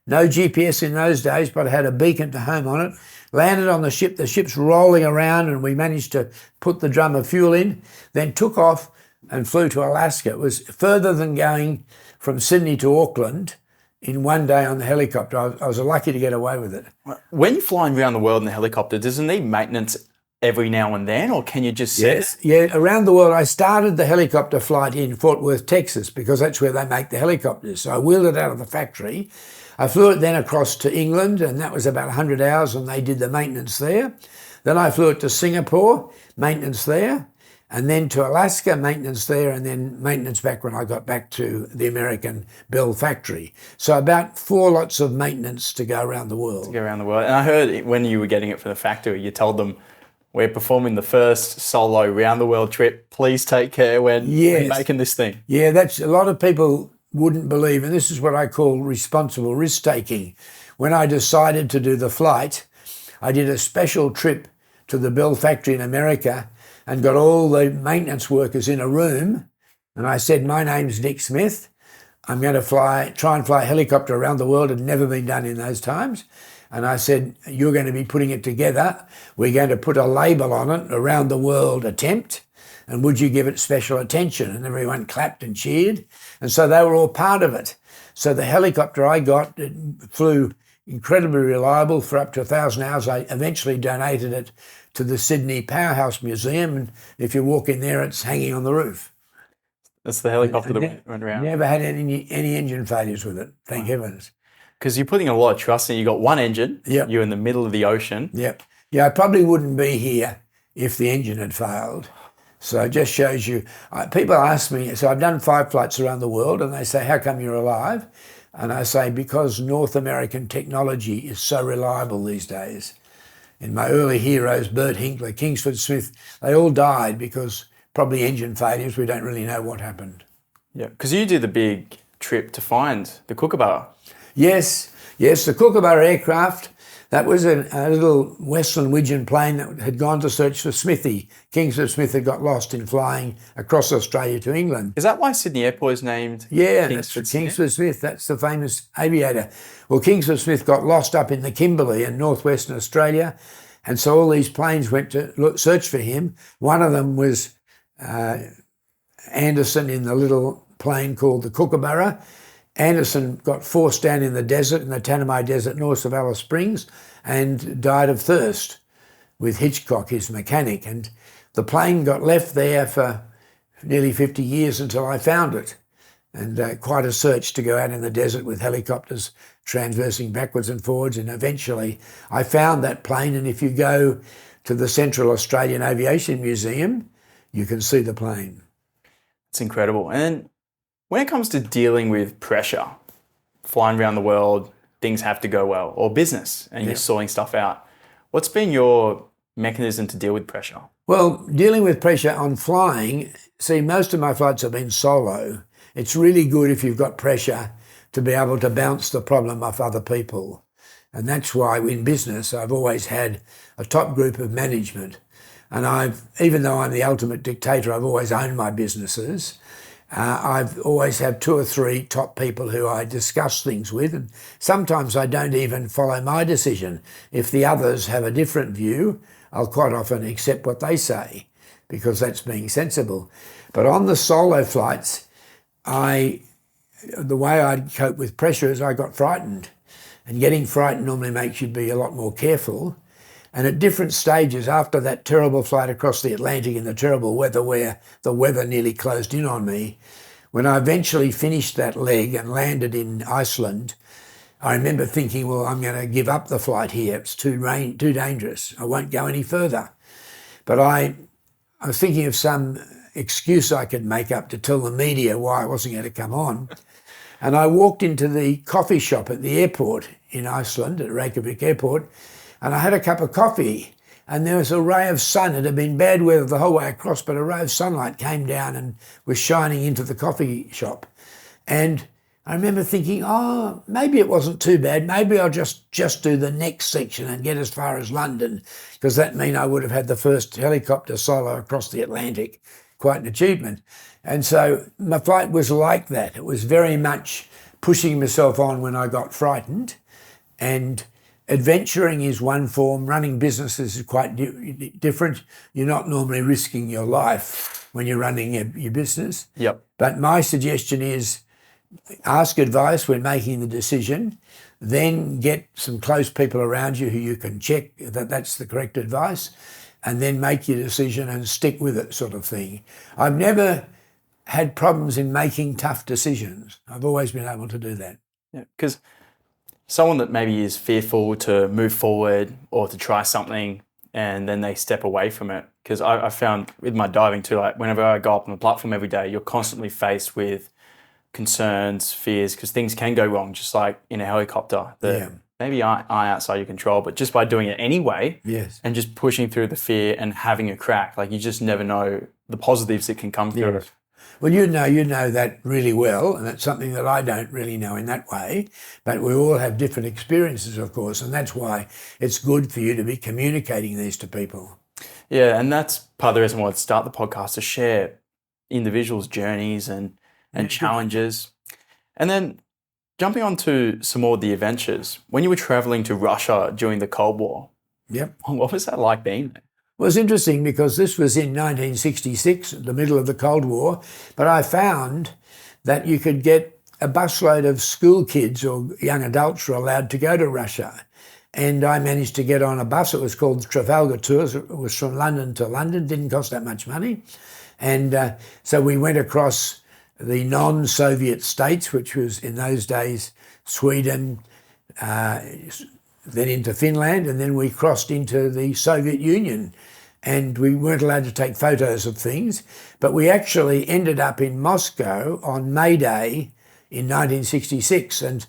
B: no GPS in those days, but I had a beacon to home on it, landed on the ship's rolling around, and we managed to put the drum of fuel in, then took off and flew to Alaska. It was further than going from Sydney to Auckland in one day on the helicopter. I was lucky to get away with it.
A: When you're flying around the world in the helicopter, does it need maintenance every now and then, or can you just set it?
B: Yeah, around the world. I started the helicopter flight in Fort Worth, Texas, because that's where they make the helicopters. So I wheeled it out of the factory. I flew it then across to England, and that was about 100 hours, and they did the maintenance there. Then I flew it to Singapore, maintenance there, and then to Alaska, maintenance there, and then maintenance back when I got back to the American Bell factory. So about 4 lots of maintenance to go around the world.
A: To go around the world. And I heard when you were getting it for the factory, you told them, we're performing the first solo round the world trip. Please take care when making this thing.
B: Yeah, that's a lot of people wouldn't believe, and this is what I call responsible risk-taking. When I decided to do the flight, I did a special trip to the Bell factory in America and got all the maintenance workers in a room, and I said, my name's Dick Smith. I'm going to try and fly a helicopter around the world. It had never been done in those times. And I said, you're going to be putting it together. We're going to put a label on it, around the world attempt. And would you give it special attention? And everyone clapped and cheered. And so they were all part of it. So the helicopter I got, it flew incredibly reliable for up to 1,000 hours. I eventually donated it to the Sydney Powerhouse Museum. And if you walk in there, it's hanging on the roof.
A: That's the helicopter that went around.
B: Never had any engine failures with it, thank heavens.
A: Because you're putting a lot of trust in it. You've got one engine.
B: Yep.
A: You're in the middle of the ocean.
B: Yep. Yeah, I probably wouldn't be here if the engine had failed. So it just shows you. People ask me, so I've done 5 flights around the world, and they say, how come you're alive? And I say, because North American technology is so reliable these days. And my early heroes, Bert Hinkler, Kingsford Smith, they all died because probably engine failures. We don't really know what happened.
A: Yeah, because you did the big trip to find the Kookaburra.
B: Yes, the Kookaburra aircraft, that was a little Western Widgeon plane that had gone to search for Smithy. Kingsford Smith had got lost in flying across Australia to England.
A: Is that why Sydney Airport is named
B: Kingsford Smith? That's the famous aviator. Well, Kingsford Smith got lost up in the Kimberley in northwestern Australia, and so all these planes went to search for him. One of them was Anderson in the little plane called the Kookaburra. Anderson got forced down in the desert, in the Tanami Desert north of Alice Springs, and died of thirst with Hitchcock, his mechanic. And the plane got left there for nearly 50 years until I found it. And quite a search to go out in the desert with helicopters transversing backwards and forwards. And eventually I found that plane. And if you go to the Central Australian Aviation Museum, you can see the plane.
A: It's incredible. And then when it comes to dealing with pressure, flying around the world, things have to go well, or business, and you're sorting stuff out. What's been your mechanism to deal with pressure?
B: Well, dealing with pressure on flying, see, most of my flights have been solo. It's really good if you've got pressure to be able to bounce the problem off other people. And that's why in business I've always had a top group of management. And even though I'm the ultimate dictator, I've always owned my businesses. I've always had 2 or 3 top people who I discuss things with, and sometimes I don't even follow my decision. If the others have a different view, I'll quite often accept what they say, because that's being sensible. But on the solo flights, the way I cope with pressure is I got frightened. And getting frightened normally makes you be a lot more careful. And at different stages, after that terrible flight across the Atlantic in the terrible weather where the weather nearly closed in on me, when I eventually finished that leg and landed in Iceland, I remember thinking, well, I'm going to give up the flight here. It's too dangerous. I won't go any further. But I was thinking of some excuse I could make up to tell the media why I wasn't going to come on. And I walked into the coffee shop at the airport in Iceland, at Reykjavik Airport, and I had a cup of coffee, and there was a ray of sun. It had been bad weather the whole way across, but a ray of sunlight came down and was shining into the coffee shop. And I remember thinking, oh, maybe it wasn't too bad. Maybe I'll just do the next section and get as far as London, because that meant I would have had the first helicopter solo across the Atlantic. Quite an achievement. And so my flight was like that. It was very much pushing myself on when I got frightened. And adventuring is one form. Running businesses is quite different. You're not normally risking your life when you're running your business.
A: Yep.
B: But my suggestion is ask advice when making the decision, then get some close people around you who you can check that that's the correct advice, and then make your decision and stick with it, sort of thing. I've never had problems in making tough decisions. I've always been able to do that.
A: Yeah, because someone that maybe is fearful to move forward or to try something and then they step away from it. Because I found with my diving too, like whenever I go up on the platform every day, you're constantly faced with concerns, fears, because things can go wrong, just like in a helicopter that maybe aren't outside your control, but just by doing it anyway,
B: yes,
A: and just pushing through the fear and having a crack, like you just never know the positives that can come through.
B: Yes. Well, you know that really well, and it's something that I don't really know in that way, but we all have different experiences, of course, and that's why it's good for you to be communicating these to people.
A: Yeah, and that's part of the reason why I start the podcast, to share individuals' journeys and challenges. And then jumping on to some more of the adventures, when you were traveling to Russia during the Cold War, what was that like being there?
B: Well, it's interesting because this was in 1966, the middle of the Cold War, but I found that you could get a busload of school kids or young adults were allowed to go to Russia. And I managed to get on a bus. It was called Trafalgar Tours. It was from London to London, didn't cost that much money. And so we went across the non-Soviet states, which was in those days Sweden, then into Finland, and then we crossed into the Soviet Union. And we weren't allowed to take photos of things, but we actually ended up in Moscow on May Day in 1966, and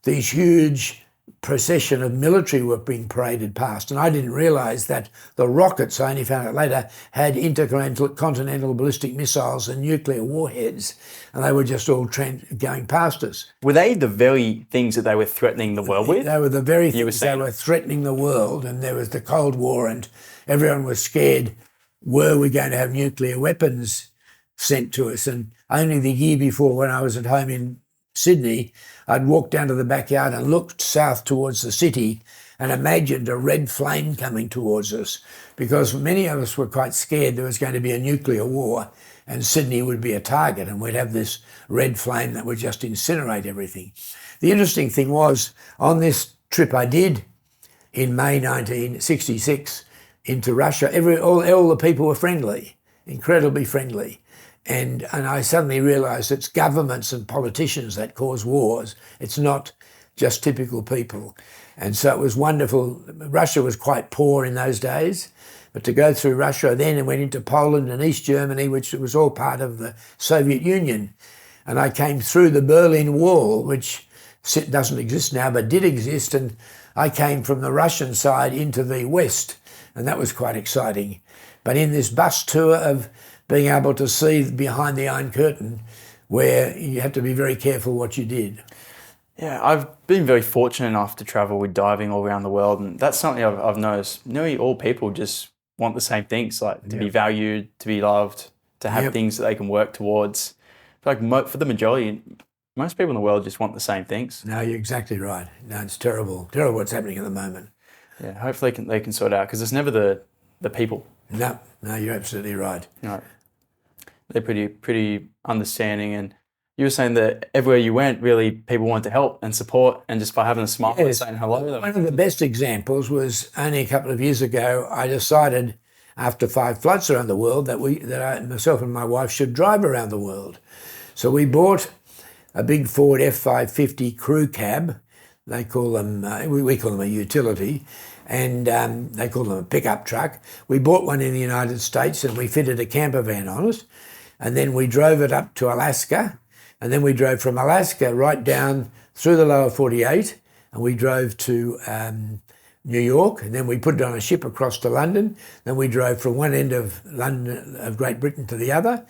B: these huge procession of military were being paraded past. And I didn't realise that the rockets, I only found out later, had intercontinental ballistic missiles and nuclear warheads, and they were just all going past us.
A: Were they the very things that they were threatening the world with?
B: They were the very things they were threatening the world, and there was the Cold War, and everyone was scared, were we going to have nuclear weapons sent to us? And only the year before, when I was at home in Sydney, I'd walked down to the backyard and looked south towards the city and imagined a red flame coming towards us, because many of us were quite scared there was going to be a nuclear war and Sydney would be a target and we'd have this red flame that would just incinerate everything. The interesting thing was, on this trip I did in May 1966 into Russia, all the people were friendly, incredibly friendly. And I suddenly realised it's governments and politicians that cause wars. It's not just typical people. And so it was wonderful. Russia was quite poor in those days, but to go through Russia then and went into Poland and East Germany, which was all part of the Soviet Union. And I came through the Berlin Wall, which doesn't exist now, but did exist. And I came from the Russian side into the West, and that was quite exciting. But in this bus tour of being able to see behind the Iron Curtain, where you had to be very careful what you did.
A: Yeah, I've been very fortunate enough to travel with diving all around the world, and that's something I've noticed. Nearly all people just want the same things, like to be
B: Yep.
A: valued, to be loved, to have
B: Yep.
A: things that they can work towards. Like for the majority, most people in the world just want the same things.
B: No, you're exactly right. No, it's terrible. Terrible what's happening at the moment.
A: Yeah, hopefully they can sort it out because it's never the people.
B: No, no, you're absolutely right.
A: You know, they're pretty understanding, and you were saying that everywhere you went, really people wanted to help and support, and just by having a smile and
B: Yes.
A: saying hello to them.
B: One of the best examples was only a couple of years ago. I decided after 5 flights around the world myself and my wife should drive around the world. So we bought a big Ford F550 crew cab. They call them, we call them a utility, and they call them a pickup truck. We bought one in the United States and we fitted a camper van on it. And then we drove it up to Alaska. And then we drove from Alaska right down through the lower 48. And we drove to New York. And then we put it on a ship across to London. Then we drove from one end of London, of Great Britain, to the other.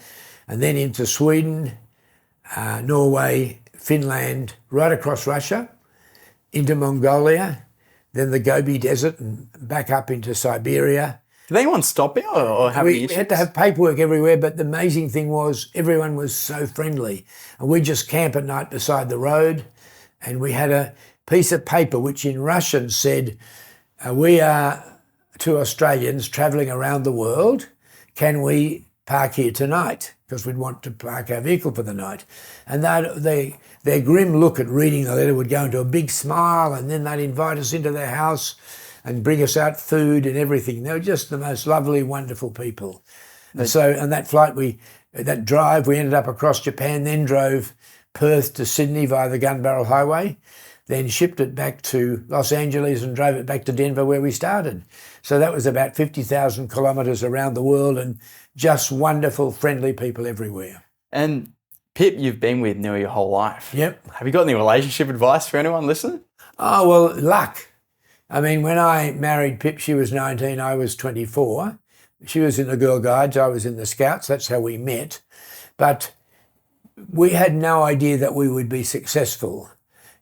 B: And then into Sweden, Norway, Finland, right across Russia, into Mongolia, then the Gobi Desert, and back up into Siberia.
A: Did anyone stop you or have any
B: We
A: issues?
B: had to have paperwork everywhere, but the amazing thing was everyone was so friendly. And we just camp at night beside the road, and we had a piece of paper which in Russian said, we are 2 Australians travelling around the world. Can we park here tonight? Because we'd want to park our vehicle for the night. And their grim look at reading the letter would go into a big smile, and then they'd invite us into their house and bring us out food and everything. They were just the most lovely, wonderful people. And so on that flight, that drive, we ended up across Japan, then drove Perth to Sydney via the Gun Barrel Highway, then shipped it back to Los Angeles and drove it back to Denver where we started. So that was about 50,000 kilometres around the world, and just wonderful, friendly people everywhere.
A: And Pip, you've been with nearly your whole life.
B: Yep.
A: Have you got any relationship advice for anyone listening?
B: Oh, well, luck. I mean, when I married Pip, she was 19, I was 24. She was in the Girl Guides, I was in the Scouts. That's how we met. But we had no idea that we would be successful.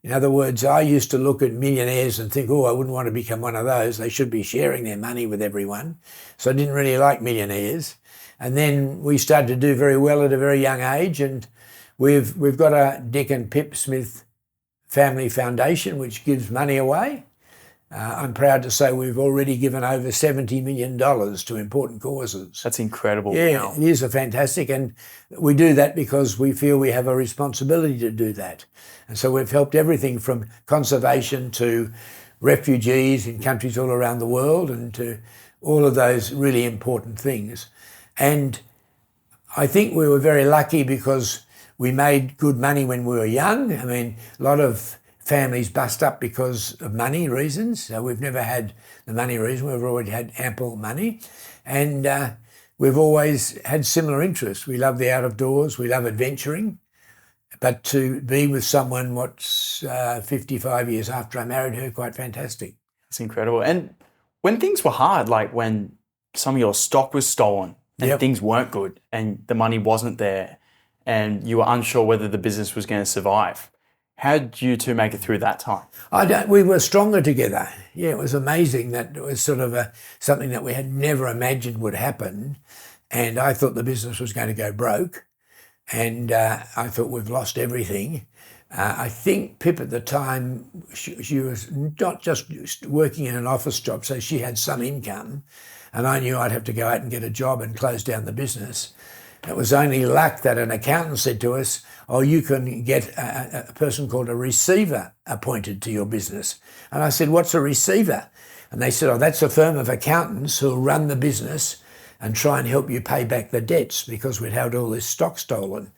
B: In other words, I used to look at millionaires and think, oh, I wouldn't want to become one of those. They should be sharing their money with everyone. So I didn't really like millionaires. And then we started to do very well at a very young age. And we've got a Dick and Pip Smith Family Foundation, which gives money away. I'm proud to say we've already given over $70 million to important causes.
A: That's incredible.
B: Yeah,
A: Wow.
B: it is fantastic. And we do that because we feel we have a responsibility to do that. And so we've helped everything from conservation to refugees in countries all around the world and to all of those really important things. And I think we were very lucky because we made good money when we were young. I mean, a lot of families bust up because of money reasons. So we've never had the money reason. We've already had ample money. And we've always had similar interests. We love the out of doors. We love adventuring. But to be with someone, 55 years after I married her, quite fantastic.
A: That's incredible. And when things were hard, like when some of your stock was stolen and
B: Yep.
A: things weren't good and the money wasn't there and you were unsure whether the business was going to survive, how did you two make it through that time?
B: We were stronger together. Yeah, it was amazing. That it was sort of something that we had never imagined would happen. And I thought the business was going to go broke. And I thought we've lost everything. I think Pip at the time, she was not just working in an office job, so she had some income. And I knew I'd have to go out and get a job and close down the business. It was only luck that an accountant said to us, oh, you can get a person called a receiver appointed to your business. And I said, what's a receiver? And they said, oh, that's a firm of accountants who'll run the business and try and help you pay back the debts because we'd had all this stock stolen.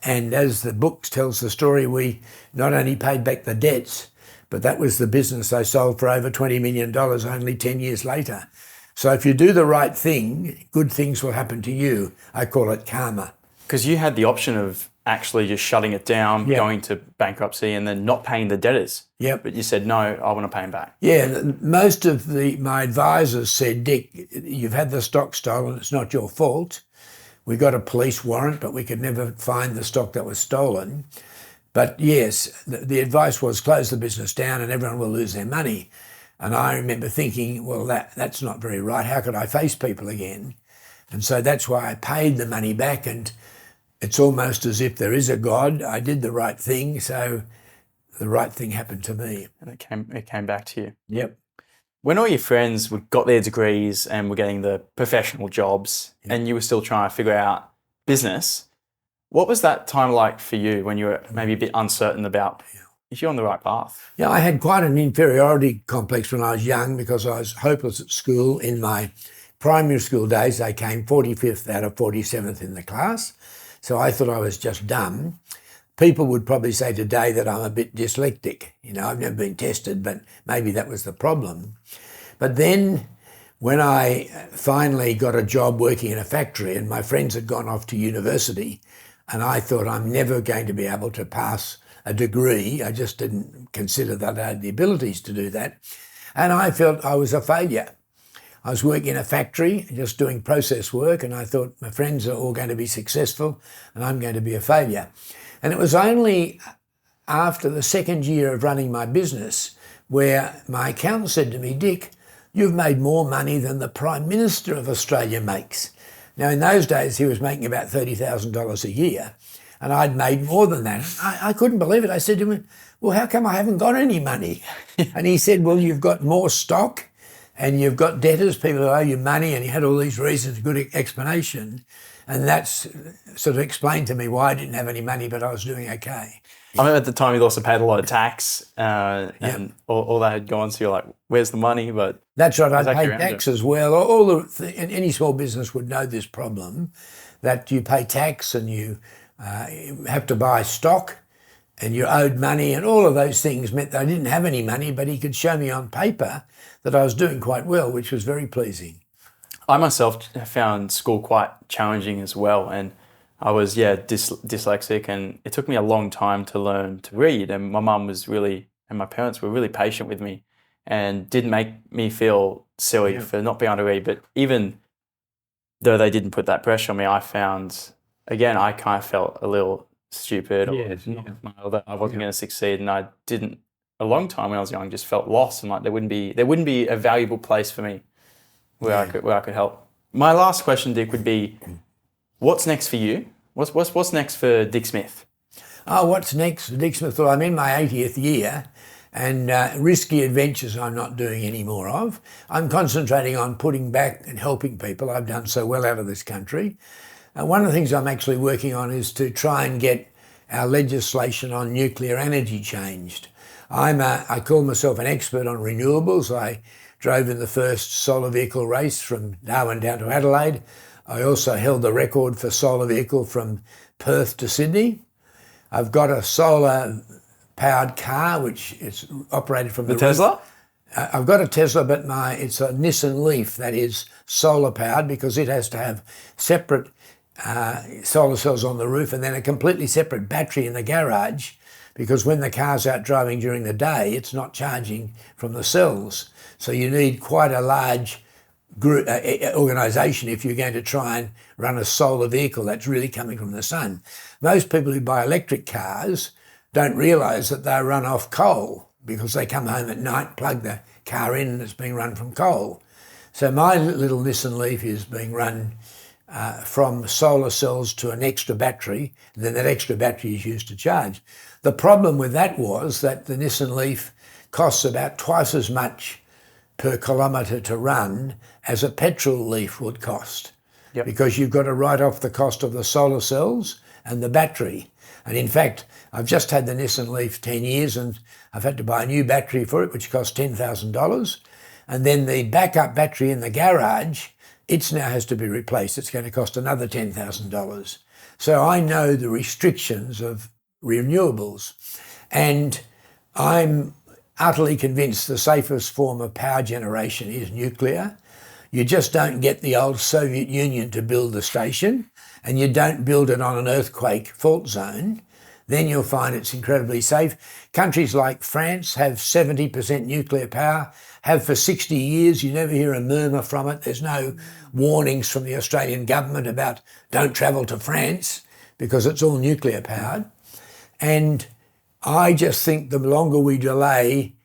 B: And as the book tells the story, we not only paid back the debts, but that was the business they sold for over $20 million only 10 years later. So if you do the right thing, good things will happen to you. I call it karma.
A: Because you had the option of actually just shutting it down,
B: Yeah.
A: going to bankruptcy and then not paying the debtors.
B: Yep.
A: But you said, no, I want to pay them back.
B: Yeah, most of my advisors said, Dick, you've had the stock stolen, it's not your fault. We got a police warrant, but we could never find the stock that was stolen. But yes, the advice was close the business down and everyone will lose their money. And I remember thinking, well, that's not very right. How could I face people again? And so that's why I paid the money back, and it's almost as if there is a God. I did the right thing, so the right thing happened to me.
A: And it came back to you.
B: Yep.
A: When all your friends got their degrees and were getting the professional jobs, and you were still trying to figure out business, what was that time like for you when you were maybe a bit uncertain about if you're on the right path?
B: Yeah, I had quite an inferiority complex when I was young because I was hopeless at school. In my primary school days, I came 45th out of 47th in the class. So I thought I was just dumb. People would probably say today that I'm a bit dyslexic. You know, I've never been tested, but maybe that was the problem. But then when I finally got a job working in a factory and my friends had gone off to university, and I thought I'm never going to be able to pass a degree. I just didn't consider that I had the abilities to do that. And I felt I was a failure. I was working in a factory, just doing process work, and I thought my friends are all going to be successful and I'm going to be a failure. And it was only after the second year of running my business where my accountant said to me, Dick, you've made more money than the Prime Minister of Australia makes. Now, in those days, he was making about $30,000 a year, and I'd made more than that. I couldn't believe it. I said to him, well, how come I haven't got any money? And he said, well, you've got more stock and you've got debtors, people who owe you money, and he had all these reasons, good explanation. And that's sort of explained to me why I didn't have any money, but I was doing okay.
A: I remember at the time you'd also paid a lot of tax and all that had gone, so you're like, where's the money? But
B: that's right, I paid tax as well. Any small business would know this problem, that you pay tax and you have to buy stock and you're owed money, and all of those things meant that I didn't have any money, but he could show me on paper that I was doing quite well, which was very pleasing.
A: I myself found school quite challenging as well, and I was, dyslexic, and it took me a long time to learn to read, and my mum was really, and my parents were really patient with me and didn't make me feel silly for not being able to read. But even though they didn't put that pressure on me, I found, again, I kind of felt a little stupid that I wasn't going to succeed, and I didn't, a long time when I was young, just felt lost, and like there wouldn't be a valuable place for me where I could help. My last question, Dick, would be, what's next for you? What's next for Dick Smith?
B: Oh, what's next for Dick Smith? Well, I'm in my 80th year, and risky adventures I'm not doing any more of. I'm concentrating on putting back and helping people. I've done so well out of this country. One of the things I'm actually working on is to try and get our legislation on nuclear energy changed. I call myself an expert on renewables. I drove in the first solar vehicle race from Darwin down to Adelaide. I also held the record for solar vehicle from Perth to Sydney. I've got a solar-powered car, which is operated from the
A: Tesla?
B: I've got a Tesla, but it's a Nissan Leaf that is solar-powered because it has to have separate solar cells on the roof and then a completely separate battery in the garage, because when the car's out driving during the day, it's not charging from the cells. So you need quite a large organisation if you're going to try and run a solar vehicle that's really coming from the sun. Most people who buy electric cars don't realise that they run off coal because they come home at night, plug the car in, and it's being run from coal. So my little Nissan Leaf is being run from solar cells to an extra battery, and then that extra battery is used to charge. The problem with that was that the Nissan Leaf costs about twice as much per kilometre to run as a petrol Leaf would cost, because you've got to write off the cost of the solar cells and the battery. And in fact, I've just had the Nissan Leaf 10 years and I've had to buy a new battery for it, which costs $10,000. And then the backup battery in the garage, it now has to be replaced. It's going to cost another $10,000. So I know the restrictions of renewables, and I'm utterly convinced the safest form of power generation is nuclear. You just don't get the old Soviet Union to build the station, and you don't build it on an earthquake fault zone. Then you'll find it's incredibly safe. Countries like France have 70% nuclear power, have for 60 years. You never hear a murmur from it. There's no warnings from the Australian government about don't travel to France, because it's all nuclear powered. And I just think the longer we delay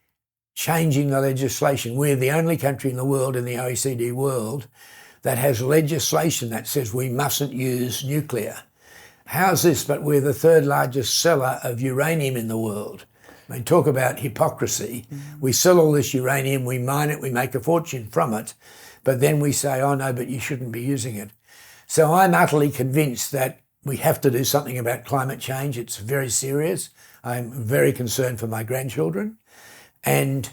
B: changing the legislation, we're the only country in the world, in the OECD world, that has legislation that says we mustn't use nuclear. How's this? But we're the third largest seller of uranium in the world. I mean, talk about hypocrisy. We sell all this uranium, we mine it, we make a fortune from it, but then we say, oh no, but you shouldn't be using it. So I'm utterly convinced that we have to do something about climate change. It's very serious. I'm very concerned for my grandchildren. And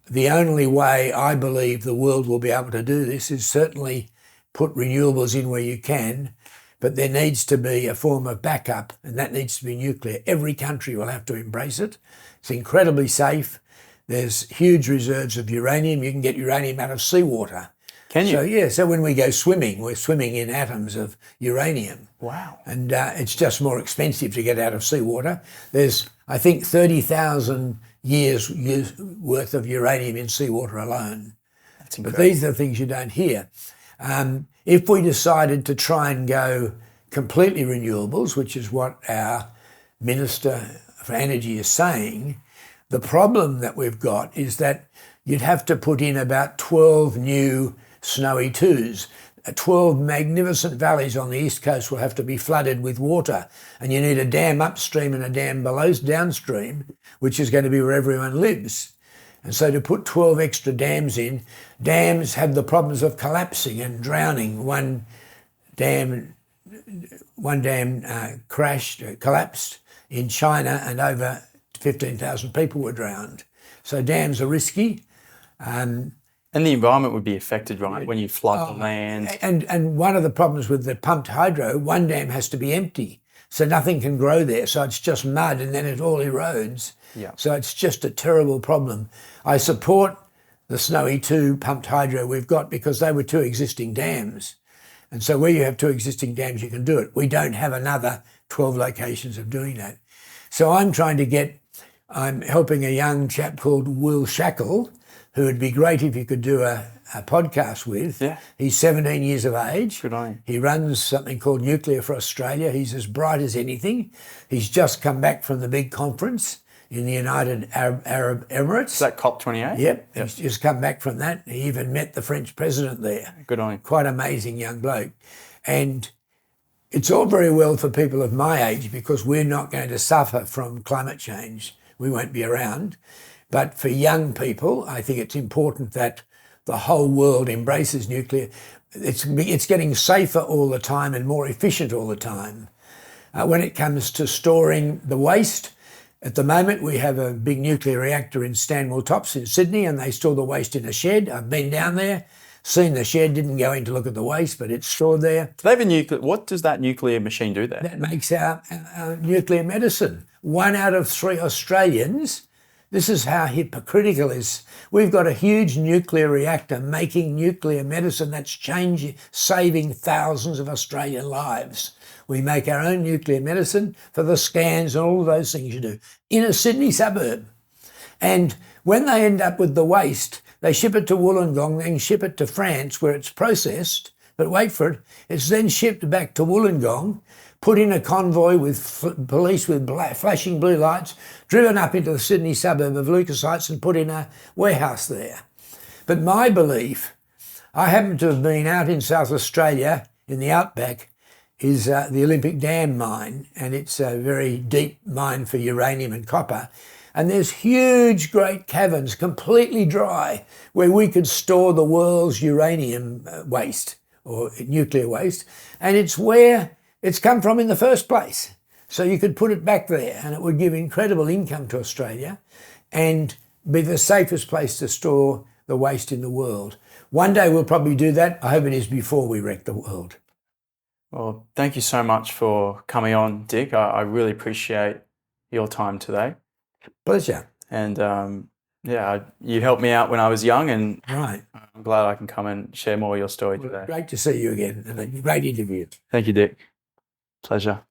B: the only way I believe the world will be able to do this is certainly put renewables in where you can, but there needs to be a form of backup, and that needs to be nuclear. Every country will have to embrace it. It's incredibly safe. There's huge reserves of uranium. You can get uranium out of seawater.
A: Can you?
B: So, yeah, so when we go swimming, we're swimming in atoms of uranium.
A: Wow.
B: And it's just more expensive to get out of seawater. There's, I think, 30,000 years worth of uranium in seawater alone.
A: That's incredible.
B: But these are the things you don't hear. If we decided to try and go completely renewables, which is what our Minister for Energy is saying, the problem that we've got is that you'd have to put in about 12 new snowy twos. 12 magnificent valleys on the east coast will have to be flooded with water, and you need a dam upstream and a dam below downstream, which is going to be where everyone lives. And so to put 12 extra dams in, dams have the problems of collapsing and drowning. One dam collapsed in China, and over 15,000 people were drowned. So dams are risky.
A: And the environment would be affected, right, when you flood the land.
B: And one of the problems with the pumped hydro, one dam has to be empty, so nothing can grow there. So it's just mud, and then it all erodes.
A: Yeah.
B: So it's just a terrible problem. I support the Snowy 2 pumped hydro we've got because they were two existing dams. And so where you have two existing dams, you can do it. We don't have another 12 locations of doing that. So I'm helping a young chap called Will Shackle, who would be great if you could do a podcast with.
A: Yeah.
B: He's 17 years of age.
A: Good on him.
B: He runs something called Nuclear for Australia. He's as bright as anything. He's just come back from the big conference in the United Arab Emirates.
A: Is that COP28?
B: Yep. He's just come back from that. He even met the French president there.
A: Good on him.
B: Quite amazing young bloke. And it's all very well for people of my age because we're not going to suffer from climate change. We won't be around. But for young people, I think it's important that the whole world embraces nuclear. It's getting safer all the time and more efficient all the time. When it comes to storing the waste, at the moment we have a big nuclear reactor in Stanwell Tops in Sydney, and they store the waste in a shed. I've been down there, seen the shed, didn't go in to look at the waste, but it's stored there.
A: They have a nuclear. What does that nuclear machine do there?
B: That makes our nuclear medicine. 1 out of 3 Australians. This is how hypocritical it is. We've got a huge nuclear reactor making nuclear medicine that's saving thousands of Australian lives. We make our own nuclear medicine for the scans and all of those things you do in a Sydney suburb. And when they end up with the waste, they ship it to Wollongong, then ship it to France where it's processed. But wait for it, it's then shipped back to Wollongong, put in a convoy with police with flashing blue lights, driven up into the Sydney suburb of Lucas Heights and put in a warehouse there. But my belief, I happen to have been out in South Australia in the outback, is the Olympic Dam mine, and it's a very deep mine for uranium and copper. And there's huge, great caverns, completely dry, where we could store the world's uranium waste or nuclear waste. And it's where it's come from in the first place. So you could put it back there and it would give incredible income to Australia and be the safest place to store the waste in the world. One day we'll probably do that. I hope it is before we wreck the world.
A: Well, thank you so much for coming on, Dick. I really appreciate your time today.
B: Pleasure.
A: And you helped me out when I was young, and
B: right.
A: I'm glad I can come and share more of your story today.
B: Great to see you again, and a great interview.
A: Thank you, Dick. Pleasure.